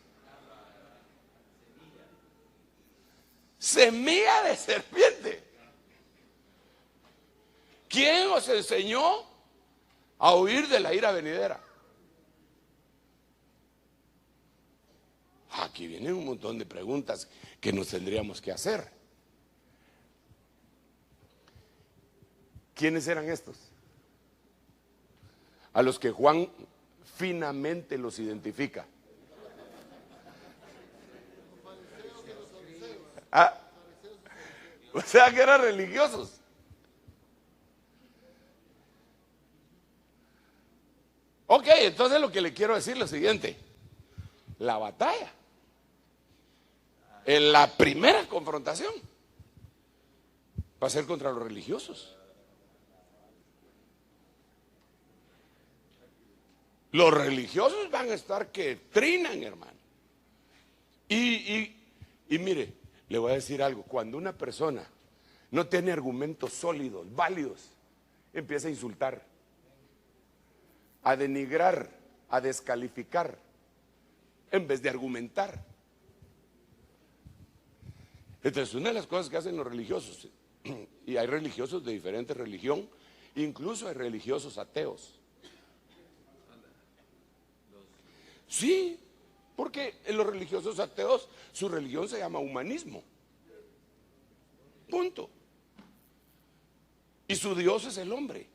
A: Semilla de serpiente. ¿Quién os enseñó a huir de la ira venidera? Aquí vienen un montón de preguntas que nos tendríamos que hacer. ¿Quiénes eran estos? A los que Juan finamente los identifica. Ah, o sea que eran religiosos. Ok, entonces lo que le quiero decir es lo siguiente. La batalla, en la primera confrontación, va a ser contra los religiosos. Los religiosos van a estar que trinan, hermano. Y mire, le voy a decir algo. Cuando una persona no tiene argumentos sólidos, válidos, empieza a insultar, a denigrar, a descalificar, en vez de argumentar. Entonces, una de las cosas que hacen los religiosos, y hay religiosos de diferente religión, incluso hay religiosos ateos. Sí, porque en los religiosos ateos, su religión se llama humanismo. Punto. Y su Dios es el hombre.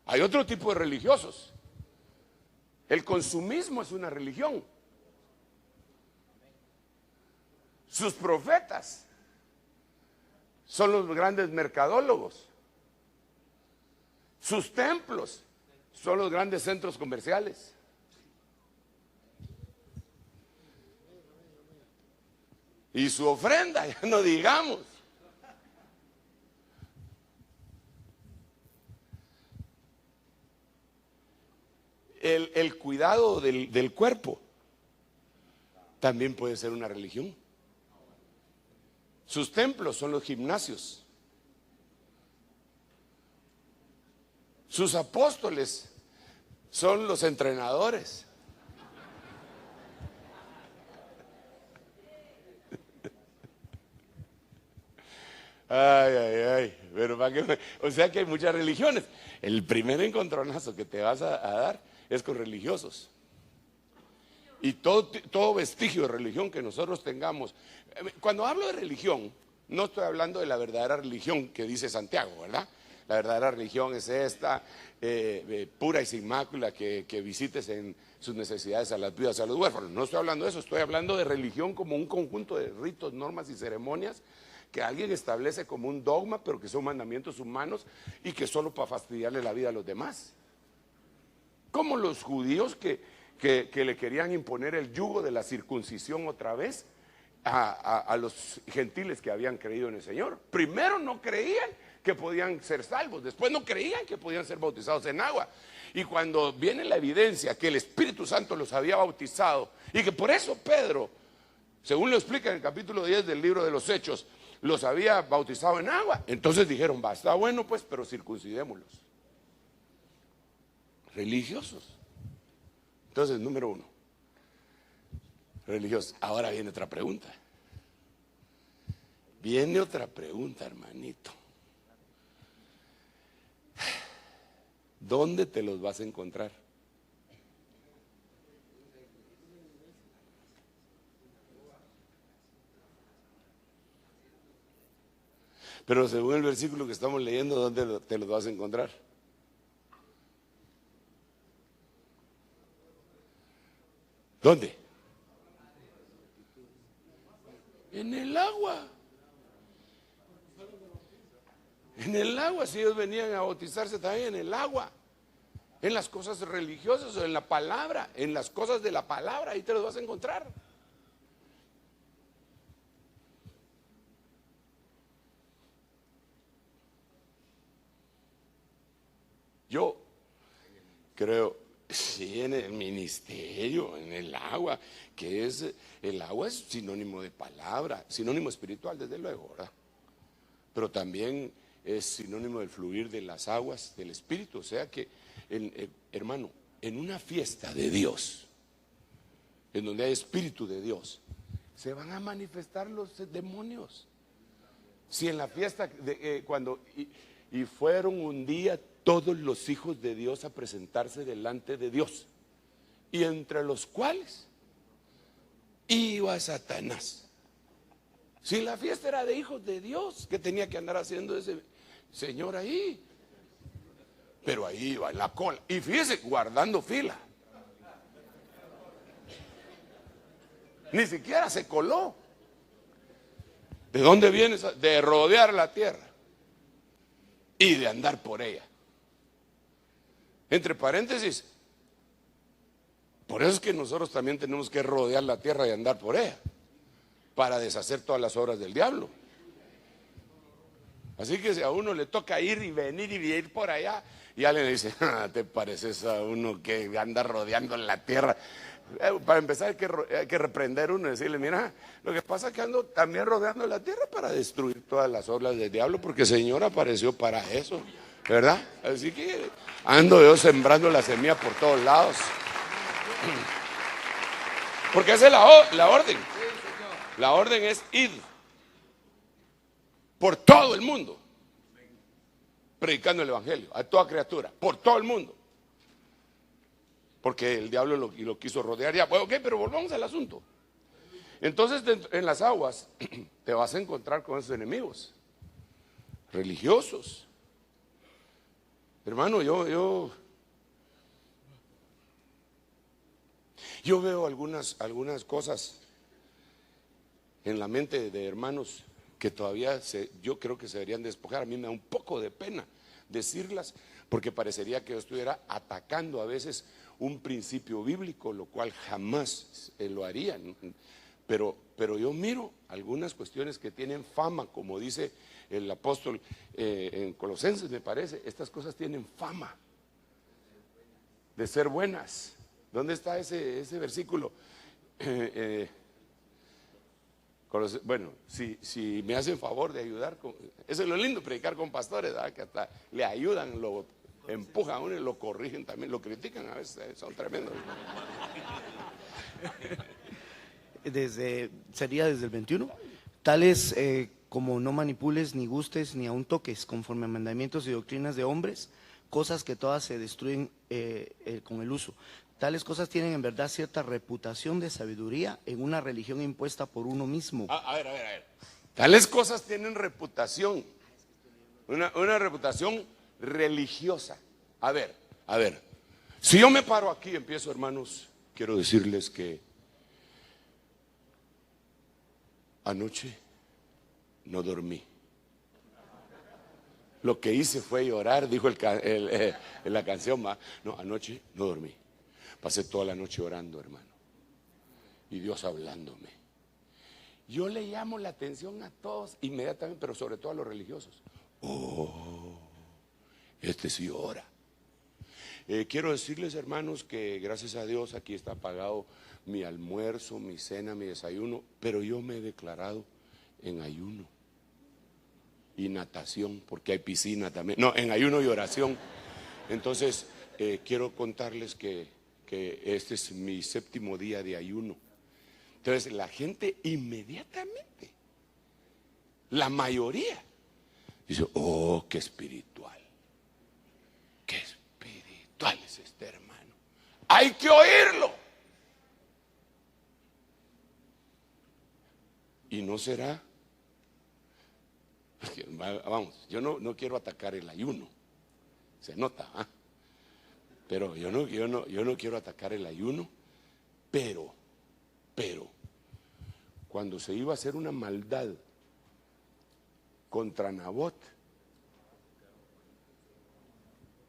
A: Hay otro tipo de religiosos. El consumismo es una religión. Sus profetas son los grandes mercadólogos. Sus templos son los grandes centros comerciales. Y su ofrenda, ya no digamos. El cuidado del cuerpo también puede ser una religión. Sus templos son los gimnasios. Sus apóstoles son los entrenadores. Ay, ay, ay. Pero ¿para qué? O sea que hay muchas religiones. El primer encontronazo que te vas a dar es con religiosos. Y todo vestigio de religión que nosotros tengamos. Cuando hablo de religión, no estoy hablando de la verdadera religión que dice Santiago, ¿verdad? La verdadera religión es esta, pura y sin mácula, que visites en sus necesidades a las viudas, a los huérfanos. No estoy hablando de eso, estoy hablando de religión como un conjunto de ritos, normas y ceremonias que alguien establece como un dogma, pero que son mandamientos humanos y que solo para fastidiarle la vida a los demás. Como los judíos que le querían imponer el yugo de la circuncisión otra vez a los gentiles que habían creído en el Señor. Primero no creían que podían ser salvos, después no creían que podían ser bautizados en agua. Y cuando viene la evidencia que el Espíritu Santo los había bautizado y que por eso Pedro, según lo explica en el capítulo 10 del libro de los Hechos, los había bautizado en agua, entonces dijeron, va, está bueno pues, pero circuncidémoslos. Religiosos. Entonces, número uno, religiosos. Ahora viene otra pregunta. Viene otra pregunta, hermanito. ¿Dónde te los vas a encontrar? Pero según el versículo que estamos leyendo, ¿dónde te los vas a encontrar? ¿Dónde? En el agua. En el agua, si ellos venían a bautizarse también en el agua. En las cosas religiosas o en la palabra, en las cosas de la palabra, ahí te los vas a encontrar. Yo creo, sí, en el ministerio, en el agua, que es, el agua es sinónimo de palabra, sinónimo espiritual, desde luego, ¿verdad? Pero también es sinónimo del fluir de las aguas del Espíritu. O sea que, hermano, en una fiesta de Dios, en donde hay Espíritu de Dios, se van a manifestar los demonios. Si en la fiesta, cuando y fueron un día todos los hijos de Dios a presentarse delante de Dios, y entre los cuales iba Satanás. Si la fiesta era de hijos de Dios, ¿qué tenía que andar haciendo ese Señor ahí. Pero ahí iba en la cola. Y fíjese, guardando fila. Ni siquiera se coló. ¿De dónde viene esa? De rodear la tierra y de andar por ella. Entre paréntesis, por eso es que nosotros también tenemos que rodear la tierra y andar por ella, para deshacer todas las obras del diablo. Así que si a uno le toca ir y venir y ir por allá, y alguien le dice, ¿te pareces a uno que anda rodeando la tierra? Para empezar hay que reprender uno y decirle, mira, lo que pasa es que ando también rodeando la tierra para destruir todas las obras del diablo, porque el Señor apareció para eso, ¿verdad? Así que ando yo sembrando la semilla por todos lados. Porque esa es la orden. La orden es ir por todo el mundo, predicando el evangelio a toda criatura, por todo el mundo. Porque el diablo lo quiso rodear ya. Bueno, ok, pero volvamos al asunto. Entonces, en las aguas te vas a encontrar con esos enemigos religiosos. Hermano, yo veo algunas cosas en la mente de hermanos que todavía yo creo que se deberían despojar. A mí me da un poco de pena decirlas, porque parecería que yo estuviera atacando a veces un principio bíblico, lo cual jamás lo harían. Pero yo miro algunas cuestiones que tienen fama, como dice el apóstol en Colosenses, me parece. Estas cosas tienen fama de ser buenas. ¿Dónde está ese versículo? Bueno, si me hacen favor de ayudar, eso es lo lindo, predicar con pastores, ¿verdad? Que hasta le ayudan, lo empujan a uno y lo corrigen también, lo critican a veces, son tremendos.
E: Sería desde el 21. Tales como no manipules, ni gustes, ni aun toques, conforme a mandamientos y doctrinas de hombres, cosas que todas se destruyen con el uso. Tales cosas tienen en verdad cierta reputación de sabiduría en una religión impuesta por uno mismo.
A: A ver. Tales cosas tienen reputación, una reputación religiosa. A ver, si yo me paro aquí y empiezo, hermanos, quiero decirles que anoche no dormí. Lo que hice fue llorar, dijo en la canción, no, anoche no dormí. Pasé toda la noche orando, hermano, y Dios hablándome. Yo le llamo la atención a todos inmediatamente, pero sobre todo a los religiosos. Este sí ora. Quiero decirles, hermanos, que gracias a Dios aquí está pagado mi almuerzo, mi cena, mi desayuno, pero yo me he declarado en ayuno y natación, porque hay piscina también. No, en ayuno y oración. Entonces, quiero contarles que este es mi 7º día de ayuno. Entonces, la gente inmediatamente, la mayoría, dice, oh, qué espiritual. Qué espiritual es este hermano. Hay que oírlo. Y no será, porque, vamos, yo no quiero atacar el ayuno, se nota, ¿ah? Pero yo no quiero atacar el ayuno, pero cuando se iba a hacer una maldad contra Nabot,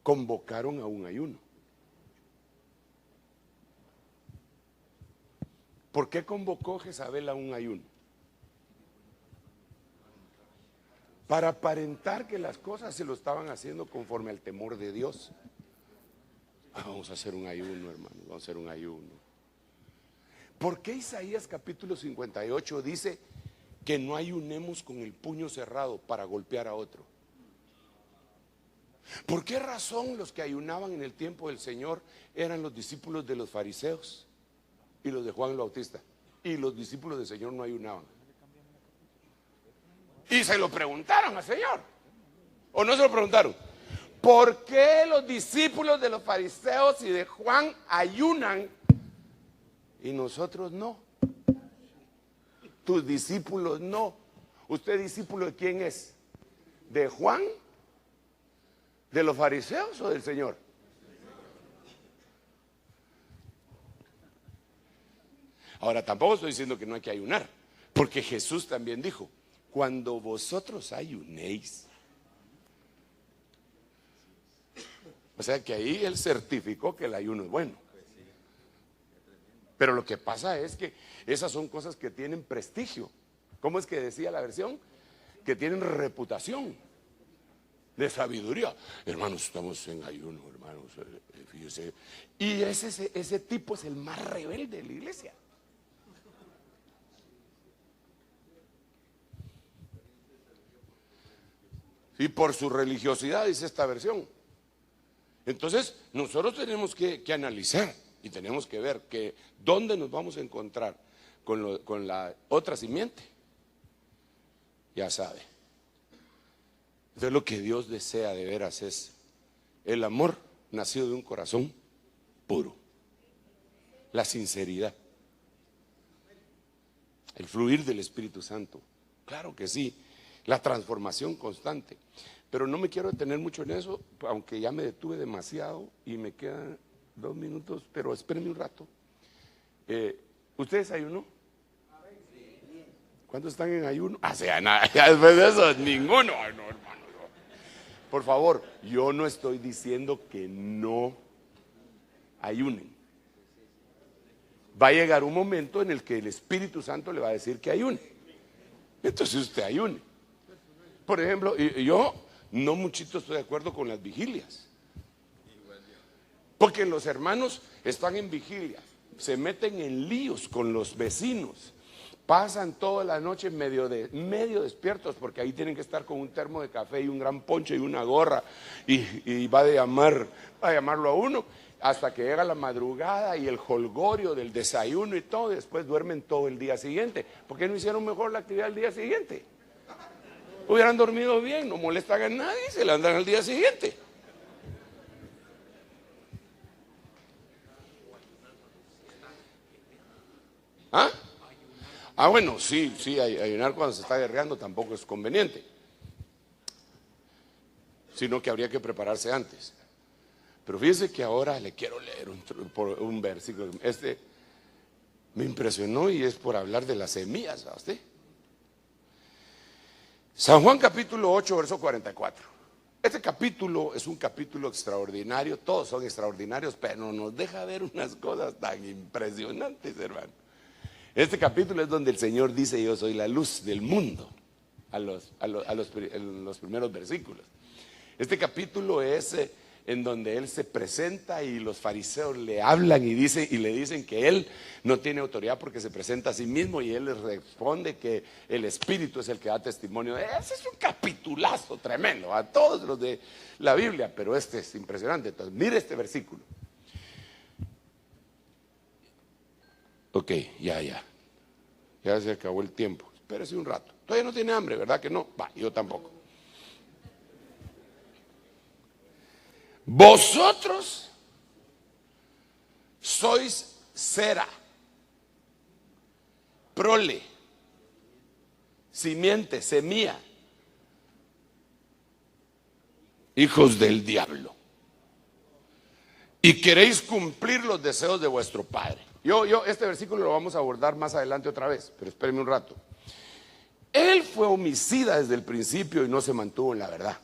A: convocaron a un ayuno. ¿Por qué convocó Jezabel a un ayuno? Para aparentar que las cosas se lo estaban haciendo conforme al temor de Dios. Vamos a hacer un ayuno, hermano, vamos a hacer un ayuno. ¿Por qué Isaías capítulo 58 dice que no ayunemos con el puño cerrado para golpear a otro? ¿Por qué razón los que ayunaban en el tiempo del Señor eran los discípulos de los fariseos y los de Juan el Bautista? Y los discípulos del Señor no ayunaban. Y se lo preguntaron al Señor, ¿o no se lo preguntaron? ¿Por qué los discípulos de los fariseos y de Juan ayunan y nosotros no? Tus discípulos no. ¿Usted discípulo de quién es? ¿De Juan ¿De los fariseos o del Señor? Ahora, tampoco estoy diciendo que no hay que ayunar, porque Jesús también dijo, cuando vosotros ayunéis. O sea que ahí Él certificó que el ayuno es bueno. Pero lo que pasa es que esas son cosas que tienen prestigio. ¿Cómo es que decía la versión? Que tienen reputación de sabiduría. Hermanos, estamos en ayuno, hermanos, fíjese. Y ese tipo es el más rebelde de la iglesia. Y por su religiosidad, dice esta versión. Entonces, nosotros tenemos que analizar y tenemos que ver que dónde nos vamos a encontrar con la otra simiente. Ya sabe. Entonces, lo que Dios desea de veras es el amor nacido de un corazón puro, la sinceridad, el fluir del Espíritu Santo. Claro que sí, la transformación constante. Pero no me quiero detener mucho en eso, aunque ya me detuve demasiado y me quedan 2 minutos, pero espérenme un rato. ¿Ustedes ayuno? ¿Cuántos están en ayuno? Sea nada, ya después de eso, ninguno. Ay, no, hermano, no. Por favor, yo no estoy diciendo que no ayunen. Va a llegar un momento en el que el Espíritu Santo le va a decir que ayune. Entonces usted ayune. Por ejemplo, yo no muchito estoy de acuerdo con las vigilias. Porque los hermanos están en vigilia, se meten en líos con los vecinos, pasan toda la noche medio despiertos, porque ahí tienen que estar con un termo de café y un gran poncho y una gorra, y va a llamarlo a uno, hasta que llega la madrugada y el jolgorio del desayuno y todo, y después duermen todo el día siguiente. ¿Por qué no hicieron mejor la actividad el día siguiente? Hubieran dormido bien, no molestan a nadie, se levantan al día siguiente. Bueno, sí, ayunar cuando se está guerreando tampoco es conveniente, sino que habría que prepararse antes. Pero fíjese que ahora le quiero leer un versículo. Me impresionó y es por hablar de las semillas, ¿a usted? San Juan capítulo 8, verso 44. Este capítulo es un capítulo extraordinario, todos son extraordinarios, pero nos deja ver unas cosas tan impresionantes, hermano. Este capítulo es donde el Señor dice: yo soy la luz del mundo, en los primeros versículos. Este capítulo es en donde Él se presenta y los fariseos le hablan y le dicen que Él no tiene autoridad porque se presenta a sí mismo, y Él les responde que el Espíritu es el que da testimonio. Ese es un capitulazo tremendo a todos los de la Biblia, pero este es impresionante. Entonces, mire este versículo. Ok, ya se acabó el tiempo. Espérese un rato. Todavía no tiene hambre, ¿verdad que no? Yo tampoco. Vosotros sois cera, prole, simiente, semilla, hijos del diablo, y queréis cumplir los deseos de vuestro padre. Este versículo lo vamos a abordar más adelante otra vez, pero espérenme un rato. Él fue homicida desde el principio y no se mantuvo en la verdad,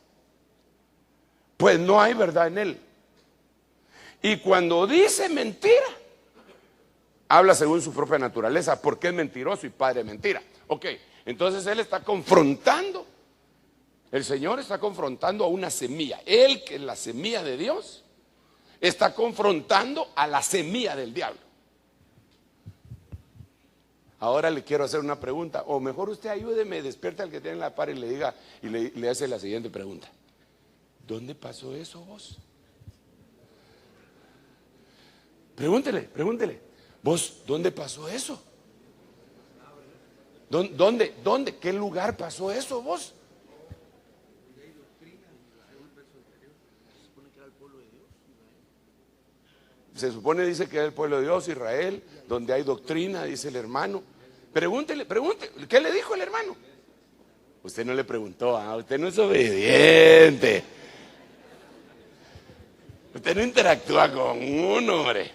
A: pues no hay verdad en él. Y cuando dice mentira, habla según su propia naturaleza, porque es mentiroso y padre de mentira. Ok, entonces él está confrontando, el Señor está confrontando a una semilla. Él, que es la semilla de Dios, está confrontando a la semilla del diablo. Ahora le quiero hacer una pregunta, o mejor usted ayúdeme, despierte al que tiene la par y le diga, y le hace la siguiente pregunta: ¿dónde pasó eso vos? Pregúntele, vos, ¿dónde pasó eso? ¿Dónde? ¿Qué lugar pasó eso vos? Se supone, dice que es el pueblo de Dios, Israel, donde hay doctrina, dice el hermano. Pregúntele, ¿qué le dijo el hermano? Usted no le preguntó, usted no es obediente. Usted no interactúa con uno, hombre.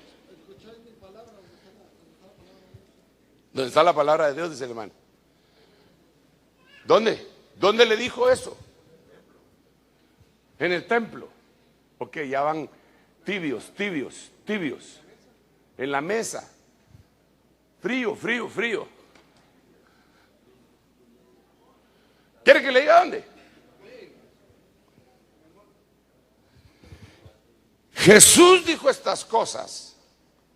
A: ¿Dónde está la palabra de Dios? Dice el hermano. ¿Dónde? ¿Dónde le dijo eso? En el templo. Ok, ya van tibios. En la mesa. Frío. ¿Quiere que le diga dónde? Jesús dijo estas cosas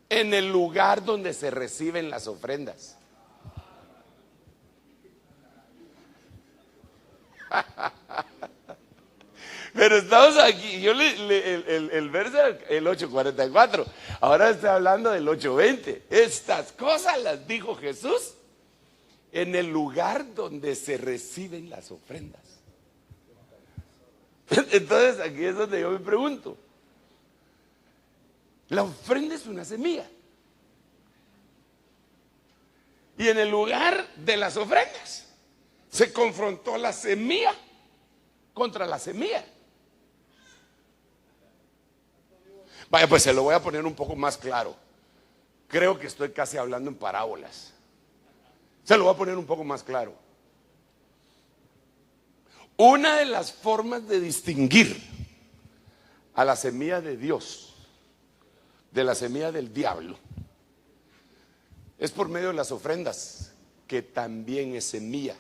A: en el lugar donde se reciben las ofrendas. Pero estamos aquí, yo el verso, el 8:44, ahora estoy hablando del 8:20. Estas cosas las dijo Jesús en el lugar donde se reciben las ofrendas. Entonces aquí es donde yo me pregunto, la ofrenda es una semilla. Y en el lugar de las ofrendas se confrontó la semilla contra la semilla. Vaya, pues se lo voy a poner un poco más claro. Creo que estoy casi hablando en parábolas. Se lo voy a poner un poco más claro. Una de las formas de distinguir a la semilla de Dios de la semilla del diablo es por medio de las ofrendas, que también es semilla,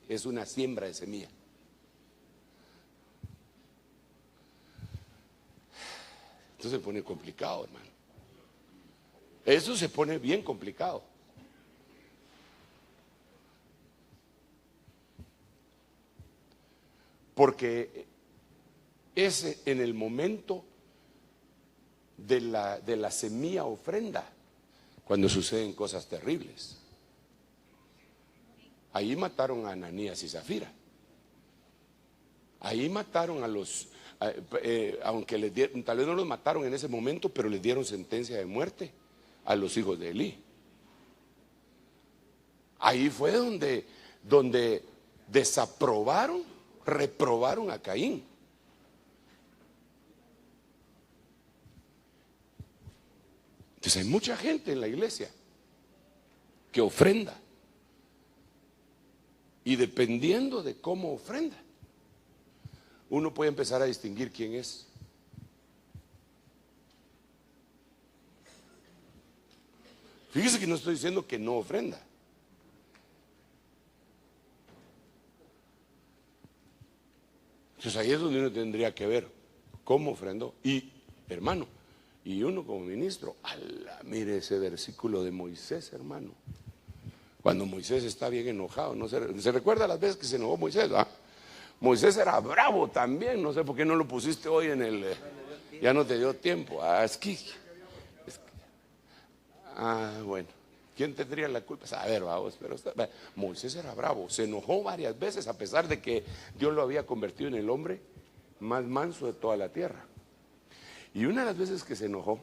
A: es una siembra de semilla. Esto se pone complicado, hermano. Eso se pone bien complicado. Porque es en el momento de la semilla ofrenda cuando suceden cosas terribles. Ahí mataron a Ananías y Zafira. Ahí mataron a los, aunque les dieron, tal vez no los mataron en ese momento, pero les dieron sentencia de muerte a los hijos de Elí. Ahí fue donde desaprobaron, reprobaron a Caín. Entonces hay mucha gente en la iglesia que ofrenda, y dependiendo de cómo ofrenda, uno puede empezar a distinguir quién es. Fíjese que no estoy diciendo que no ofrenda. Entonces ahí es donde uno tendría que ver cómo ofrendó. Y hermano, y uno como ministro, mire ese versículo de Moisés, hermano. Cuando Moisés está bien enojado, ¿no se recuerda las veces que se enojó Moisés? ¿Ah? Moisés era bravo también, no sé por qué no lo pusiste hoy en el... ya no te dio tiempo. Bueno, ¿quién tendría la culpa? A ver, vamos, pero Moisés era bravo, se enojó varias veces a pesar de que Dios lo había convertido en el hombre más manso de toda la tierra. Y una de las veces que se enojó,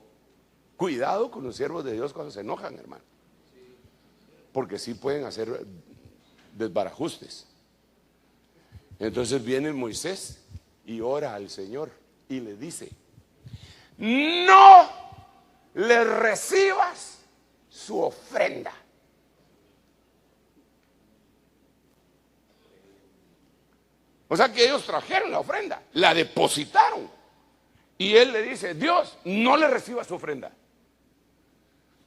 A: cuidado con los siervos de Dios cuando se enojan, hermano, porque sí pueden hacer desbarajustes. Entonces viene Moisés y ora al Señor y le dice: no le recibas su ofrenda. O sea que ellos trajeron la ofrenda, la depositaron, y él le dice: Dios, no le reciba su ofrenda.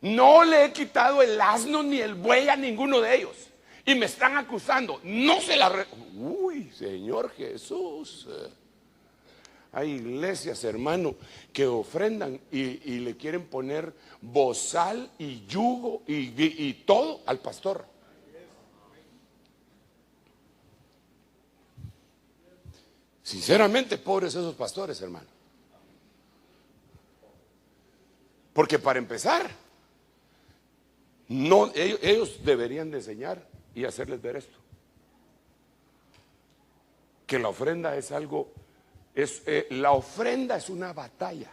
A: No le he quitado el asno ni el buey a ninguno de ellos, y me están acusando. No se la... Uy, Señor Jesús. Hay iglesias, hermano, que ofrendan y le quieren poner bozal y yugo y todo al pastor. Sinceramente, pobres esos pastores, hermano. Porque para empezar, no, ellos deberían de enseñar y hacerles ver esto: que la ofrenda es algo, la ofrenda es una batalla.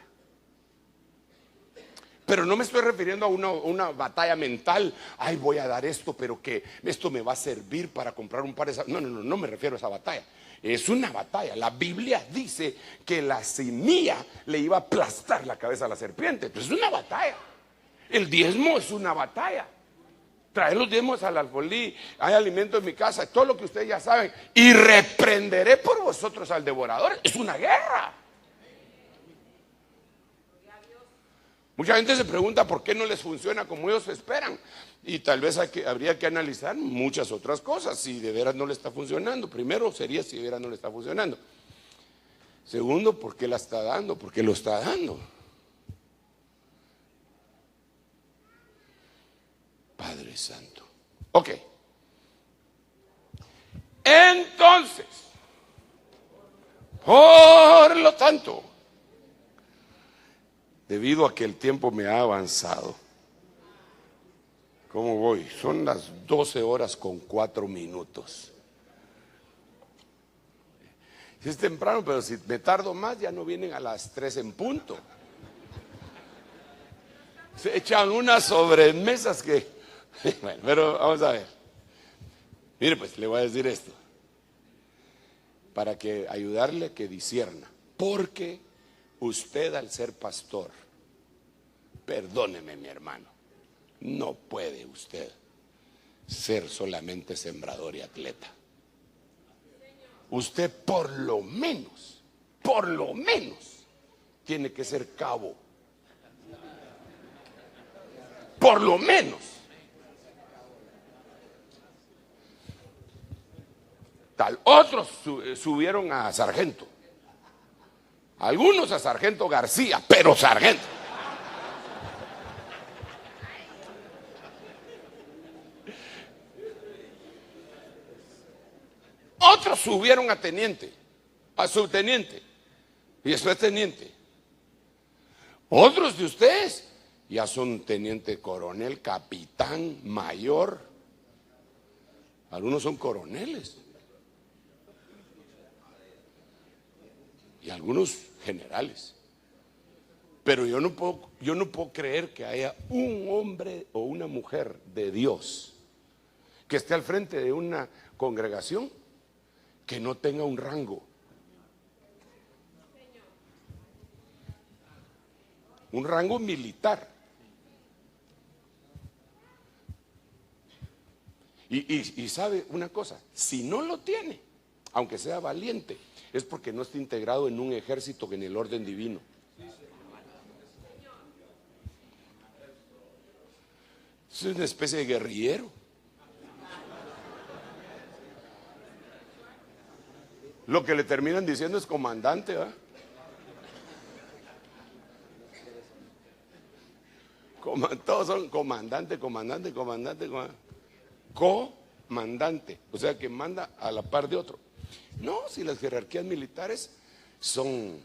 A: Pero no me estoy refiriendo a una batalla mental. Ay, voy a dar esto, pero que esto me va a servir para comprar un par de... No me refiero a esa batalla. Es una batalla. La Biblia dice que la semilla le iba a aplastar la cabeza a la serpiente. Entonces es una batalla. El diezmo es una batalla. Traer los diezmos al alfolí, hay alimento en mi casa, todo lo que ustedes ya saben. Y reprenderé por vosotros al devorador. Es una guerra. Mucha gente se pregunta por qué no les funciona como ellos esperan. Y tal vez habría que analizar muchas otras cosas. Si de veras no le está funcionando. Primero sería si de veras no le está funcionando. Segundo, ¿por qué la está dando? ¿Por qué lo está dando? Padre Santo. Ok. Entonces, por lo tanto, debido a que el tiempo me ha avanzado, ¿cómo voy? Son las 12:04. Si es temprano, pero si me tardo más, ya no vienen a las 3 en punto. Se echan unas sobremesas que... Bueno, pero vamos a ver. Mire, pues le voy a decir esto, para que ayudarle a que discierna. Porque usted, al ser pastor, perdóneme, mi hermano, no puede usted ser solamente sembrador y atleta. Usted por lo menos, tiene que ser cabo. Por lo menos. Otros subieron a sargento. Algunos a sargento García, pero sargento. Otros subieron a teniente, a subteniente y después teniente. Otros de ustedes ya son teniente coronel, capitán, mayor. Algunos son coroneles. Y algunos generales. Pero yo no puedo creer que haya un hombre o una mujer de Dios que esté al frente de una congregación que no tenga un rango. Un rango militar. Y sabe una cosa, si no lo tiene, aunque sea valiente, es porque no está integrado en un ejército en el orden divino. Es una especie de guerrillero. Lo que le terminan diciendo es comandante, ¿verdad? Todos son comandante. Comandante, o sea que manda a la par de otro. No, si las jerarquías militares son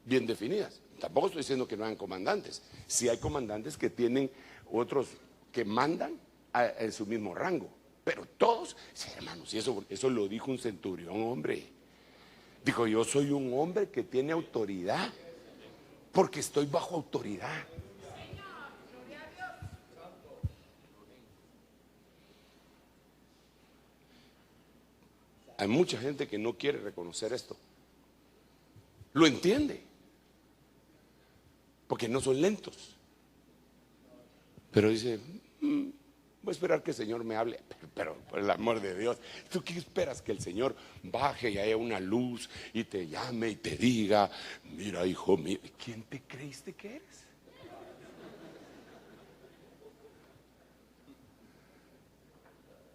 A: bien definidas. Tampoco estoy diciendo que no hayan comandantes. Si hay comandantes que tienen otros que mandan en su mismo rango. Pero todos, sí, hermanos, y eso lo dijo un centurión, hombre. Dijo, yo soy un hombre que tiene autoridad, porque estoy bajo autoridad. Hay mucha gente que no quiere reconocer esto. Lo entiende. Porque no son lentos. Pero dice, voy a esperar que el Señor me hable. Pero por el amor de Dios, ¿tú qué esperas? Que el Señor baje y haya una luz y te llame y te diga, mira, hijo mío, ¿quién te creíste que eres?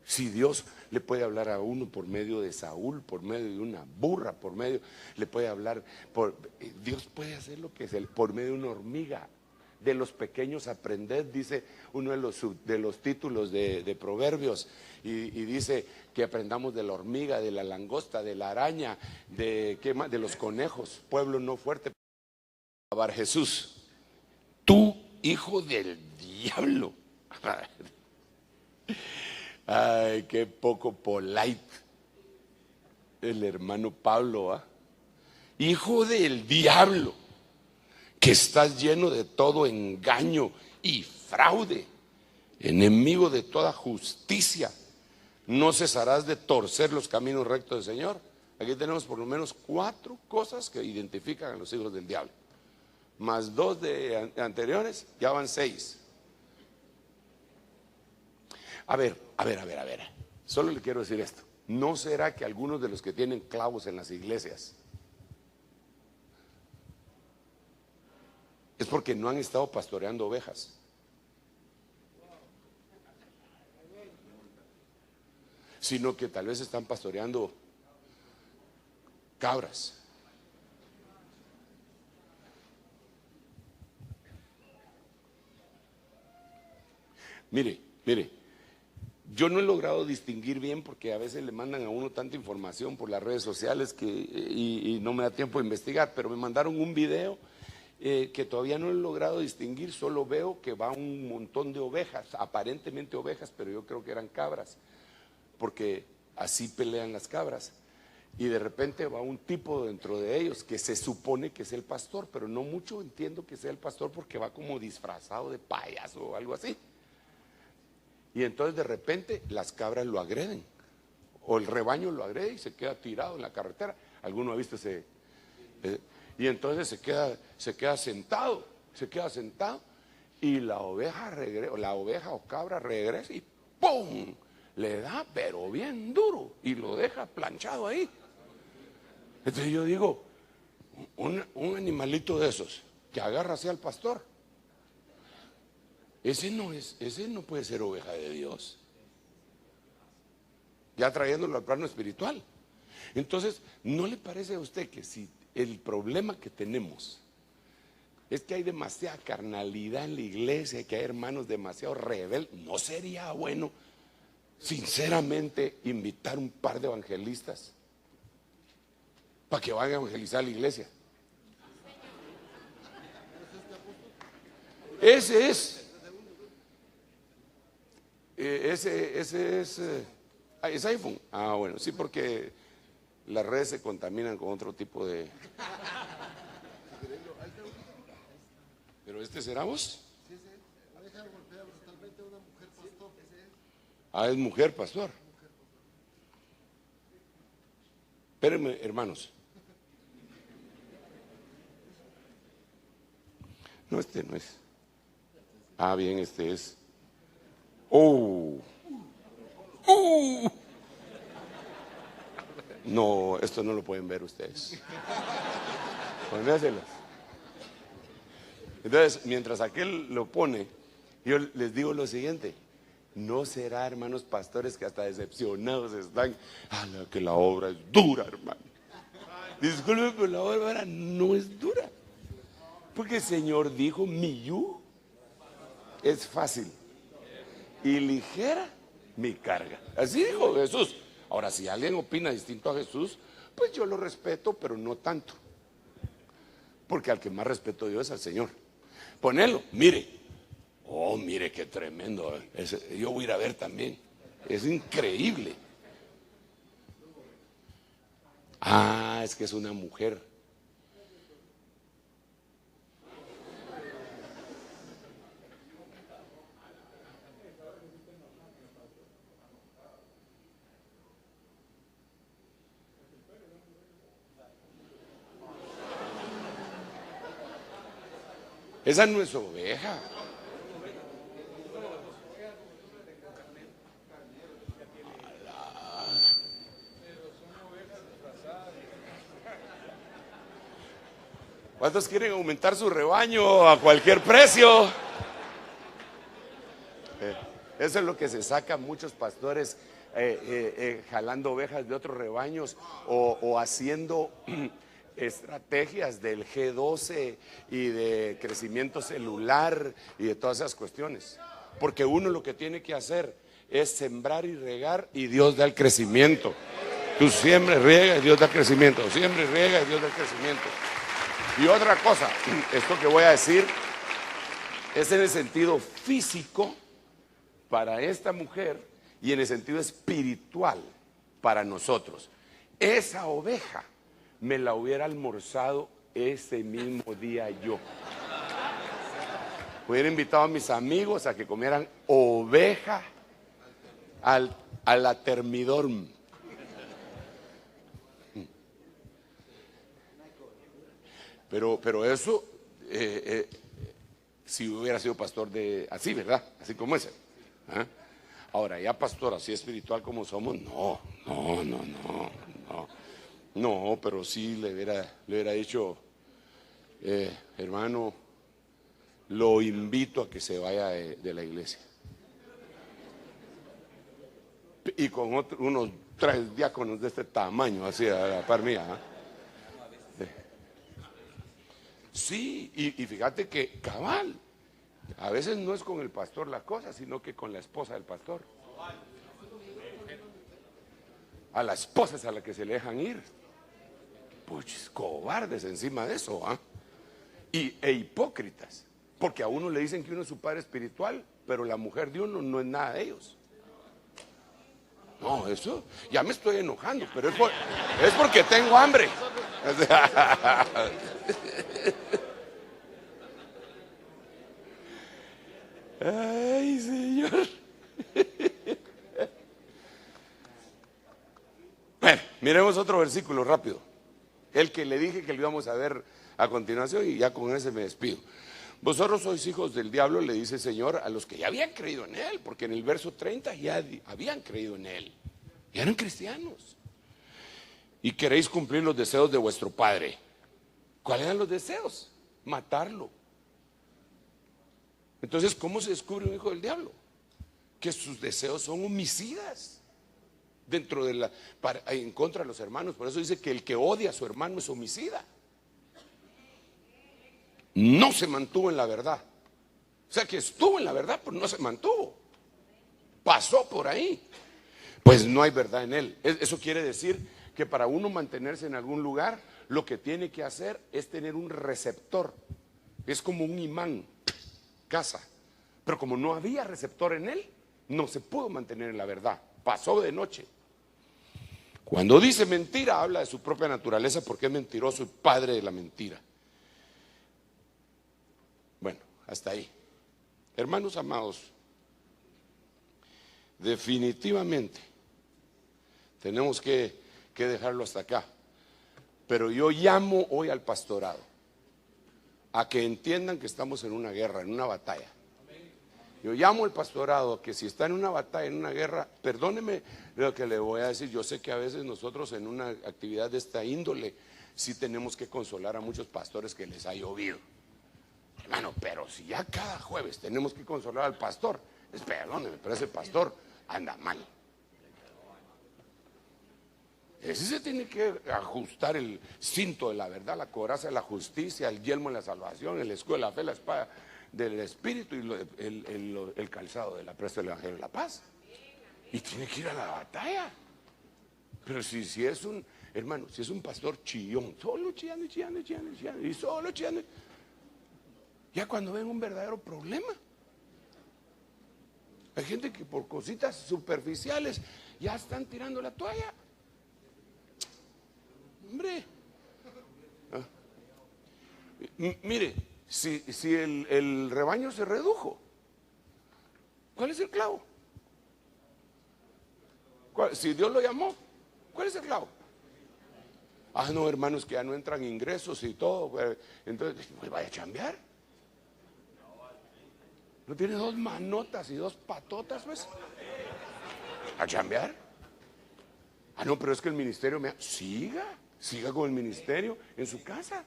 A: Si Dios le puede hablar a uno por medio de Saúl, por medio de una burra, le puede hablar, Dios puede hacer lo que es por medio de una hormiga. De los pequeños aprended, dice uno de los títulos de Proverbios, y dice que aprendamos de la hormiga, de la langosta, de la araña, de los conejos. Pueblo no fuerte. Alabar Jesús. Tú, hijo del diablo. Ay, qué poco polite el hermano Pablo, ¿ah? Hijo del diablo, que estás lleno de todo engaño y fraude, enemigo de toda justicia, ¿no cesarás de torcer los caminos rectos del Señor? Aquí tenemos por lo menos 4 cosas que identifican a los hijos del diablo. Más 2 de anteriores, ya van 6. A ver. Solo le quiero decir esto. ¿No será que algunos de los que tienen clavos en las iglesias es porque no han estado pastoreando ovejas? Sino que tal vez están pastoreando cabras. Mire, yo no he logrado distinguir bien porque a veces le mandan a uno tanta información por las redes sociales y no me da tiempo de investigar, pero me mandaron un video que todavía no he logrado distinguir, solo veo que va un montón de ovejas, aparentemente ovejas, pero yo creo que eran cabras, porque así pelean las cabras. Y de repente va un tipo dentro de ellos que se supone que es el pastor, pero no mucho entiendo que sea el pastor porque va como disfrazado de payaso o algo así. Y entonces de repente las cabras lo agreden, o el rebaño lo agrede y se queda tirado en la carretera. ¿Alguno ha visto ese? Y entonces se queda sentado y la oveja o cabra regresa y ¡pum! Le da pero bien duro y lo deja planchado ahí. Entonces yo digo, un animalito de esos que agarra hacia al pastor, ese no puede ser oveja de Dios. Ya trayéndolo al plano espiritual. Entonces, ¿no le parece a usted que si el problema que tenemos es que hay demasiada carnalidad en la iglesia, que hay hermanos demasiado rebeldes, no sería bueno sinceramente invitar un par de evangelistas para que vayan a evangelizar la iglesia? Ese es ¿es iPhone? Ah, bueno, sí, porque las redes se contaminan con otro tipo de... ¿Pero este será vos? Ah, es mujer, pastor. Espérenme, hermanos. No, este no es. Ah, bien, este es. No, esto no lo pueden ver ustedes. Ponéselos. Entonces, mientras aquel lo pone, yo les digo lo siguiente: ¿no será, hermanos pastores, que hasta decepcionados están? Que la obra es dura, hermano. Disculpe, pero la obra no es dura, porque el Señor dijo: mi yugo es fácil y ligera mi carga. Así dijo Jesús. Ahora, si alguien opina distinto a Jesús, pues yo lo respeto, pero no tanto, porque al que más respeto yo es al Señor. Ponelo, mire. Oh, mire qué tremendo. Yo voy a ir a ver también. Es increíble. Ah, es que es una mujer. Esa no es oveja. ¿Cuántos quieren aumentar su rebaño a cualquier precio? Eso es lo que se saca muchos pastores jalando ovejas de otros rebaños o haciendo estrategias del G12 y de crecimiento celular y de todas esas cuestiones. Porque uno lo que tiene que hacer es sembrar y regar y Dios da el crecimiento. Tú siembres, riegas y Dios da el crecimiento. Siembres, riegas y Dios da el crecimiento. Y otra cosa, esto que voy a decir es en el sentido físico para esta mujer y en el sentido espiritual para nosotros. Esa oveja me la hubiera almorzado ese mismo día yo. Hubiera invitado a mis amigos a que comieran oveja a la termidorm. Pero eso, si hubiera sido pastor de así, ¿verdad? Así como ese. ¿Ah? Ahora, ya pastor así espiritual como somos, no. No, pero sí le hubiera dicho, hermano, lo invito a que se vaya de la iglesia. Y con unos 3 diáconos de este tamaño, así a la par mía. ¿Eh? Sí, y fíjate que cabal, a veces no es con el pastor la cosa, sino que con la esposa del pastor. A la esposa es a la que se le dejan ir. Pues cobardes encima de eso, ¿ah? E hipócritas, porque a uno le dicen que uno es su padre espiritual, pero la mujer de uno no es nada de ellos. No, eso, ya me estoy enojando, pero es porque tengo hambre. Ay, Señor. Bueno, miremos otro versículo rápido. El que le dije que lo íbamos a ver a continuación, y ya con ese me despido. Vosotros sois hijos del diablo, le dice el Señor a los que ya habían creído en Él, porque en el verso 30 ya habían creído en Él, ya eran cristianos. Y queréis cumplir los deseos de vuestro padre. ¿Cuáles eran los deseos? Matarlo. Entonces, ¿cómo se descubre un hijo del diablo? Que sus deseos son homicidas en contra de los hermanos. Por eso dice que el que odia a su hermano es homicida. No se mantuvo en la verdad. O sea que estuvo en la verdad, pero no se mantuvo. Pasó por ahí. Pues no hay verdad en él. Eso quiere decir que para uno mantenerse en algún lugar, lo que tiene que hacer es tener un receptor. Es como un imán, casa. Pero como no había receptor en él, no se pudo mantener en la verdad. Pasó de noche. Cuando dice mentira, habla de su propia naturaleza, porque es mentiroso y padre de la mentira. Bueno, hasta ahí. Hermanos amados, definitivamente tenemos que dejarlo hasta acá. Pero yo llamo hoy al pastorado a que entiendan que estamos en una guerra, en una batalla. Yo llamo al pastorado a que si está en una batalla, en una guerra, perdóneme lo que le voy a decir. Yo sé que a veces nosotros en una actividad de esta índole sí tenemos que consolar a muchos pastores que les ha llovido. Hermano, pero si ya cada jueves tenemos que consolar al pastor, perdóneme, pero ese pastor anda mal. Ese se tiene que ajustar el cinto de la verdad, la coraza de la justicia, el yelmo de la salvación, el escudo de la fe, la espada del espíritu y el calzado de la presta del evangelio de la paz. Y tiene que ir a la batalla. Pero si es un, hermano, si es un pastor chillón, solo chillando y solo chillando, ya cuando ven un verdadero problema. Hay gente que por cositas superficiales ya están tirando la toalla. Hombre, mire, si el rebaño se redujo, ¿cuál es el clavo? Si Dios lo llamó, ¿cuál es el clavo? Ah, no, hermanos, que ya no entran ingresos y todo, entonces, pues vaya a chambear. ¿No tiene 2 manotas y 2 patotas, pues? ¿A chambear? Ah, no, pero es que el ministerio siga con el ministerio en su casa.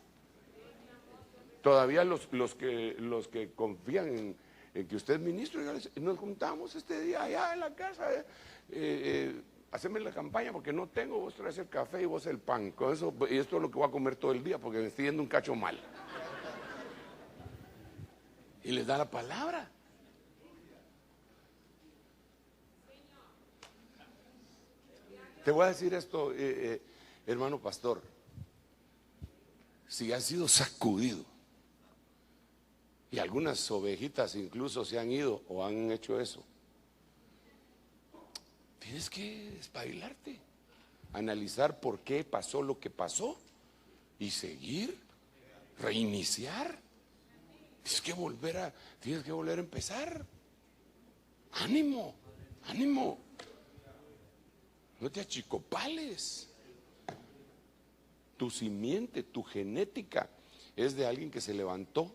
A: Todavía los que confían en que usted es ministro, nos juntamos este día allá en la casa, haceme la campaña porque no tengo, vos traes el café y vos el pan, con eso, y esto es lo que voy a comer todo el día porque me estoy yendo un cacho mal. Y les da la palabra. Te voy a decir esto, hermano pastor, si has sido sacudido y algunas ovejitas incluso se han ido o han hecho eso, tienes que espabilarte, analizar por qué pasó lo que pasó y seguir, reiniciar. Tienes que volver a empezar. Ánimo. No te achicopales. Tu simiente, tu genética es de alguien que se levantó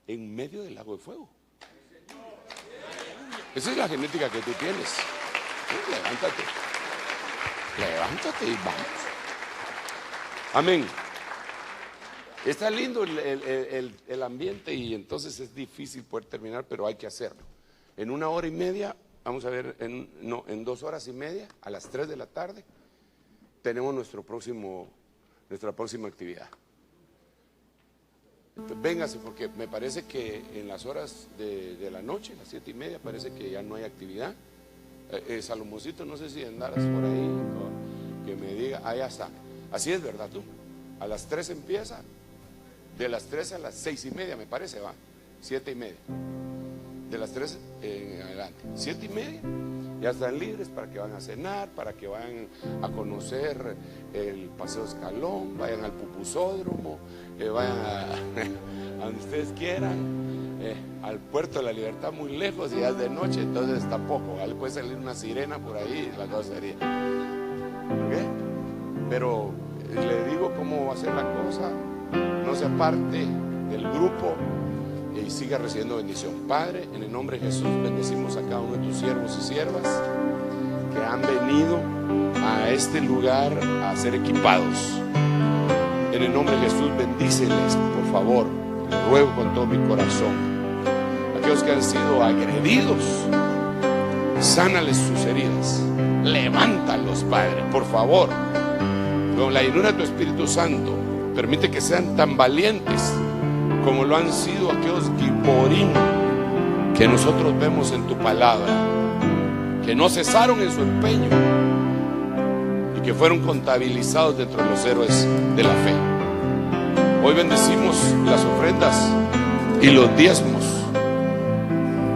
A: en medio del lago de fuego. Esa es la genética que tú tienes. Levántate y vamos. Amén. Está lindo el ambiente y entonces es difícil poder terminar, pero hay que hacerlo. En 1 hora y media, vamos a ver, en 2 horas y media, a las 3 de la tarde, tenemos nuestra próxima actividad. Entonces, véngase, porque me parece que en las horas de la noche, las 7 y media, parece que ya no hay actividad. Salomoncito, no sé si andaras por ahí, que me diga, ya está. Así es, ¿verdad tú? A las 3 empieza, de las 3 a las 6 y media, me parece, va, 7 y media. De las 3 en adelante, 7 y media, ya están libres para que vayan a cenar, para que vayan a conocer el Paseo Escalón, vayan al Pupusódromo, vayan a donde ustedes quieran. Al Puerto de la Libertad, muy lejos, y ya es de noche, entonces tampoco, le puede salir una sirena por ahí, la cosa sería. ¿Okay? Pero le digo cómo va a ser la cosa. No se aparte del grupo y siga recibiendo bendición. Padre, en el nombre de Jesús, bendecimos a cada uno de tus siervos y siervas que han venido a este lugar a ser equipados. En el nombre de Jesús, bendíceles, por favor. Les ruego con todo mi corazón. Aquellos que han sido agredidos, sánales sus heridas, levántalos, Padre, por favor. Con la llenura de tu Espíritu Santo, permite que sean tan valientes como lo han sido aquellos giborín que nosotros vemos en tu palabra, que no cesaron en su empeño y que fueron contabilizados dentro de los héroes de la fe. Hoy bendecimos las ofrendas y los diezmos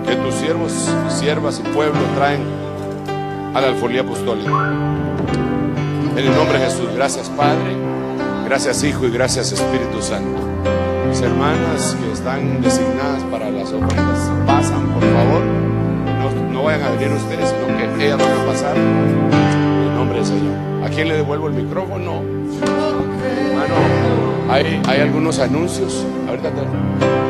A: que tus siervos y siervas y pueblo traen a la alfolía apostólica. En el nombre de Jesús, gracias Padre, gracias Hijo y gracias Espíritu Santo. Mis hermanas que están designadas para las ofrendas, pasan por favor, no vayan a venir ustedes, sino que ellas van a pasar en el nombre del Señor. ¿A quién le devuelvo el micrófono? Hermano, hay algunos anuncios, ahorita te...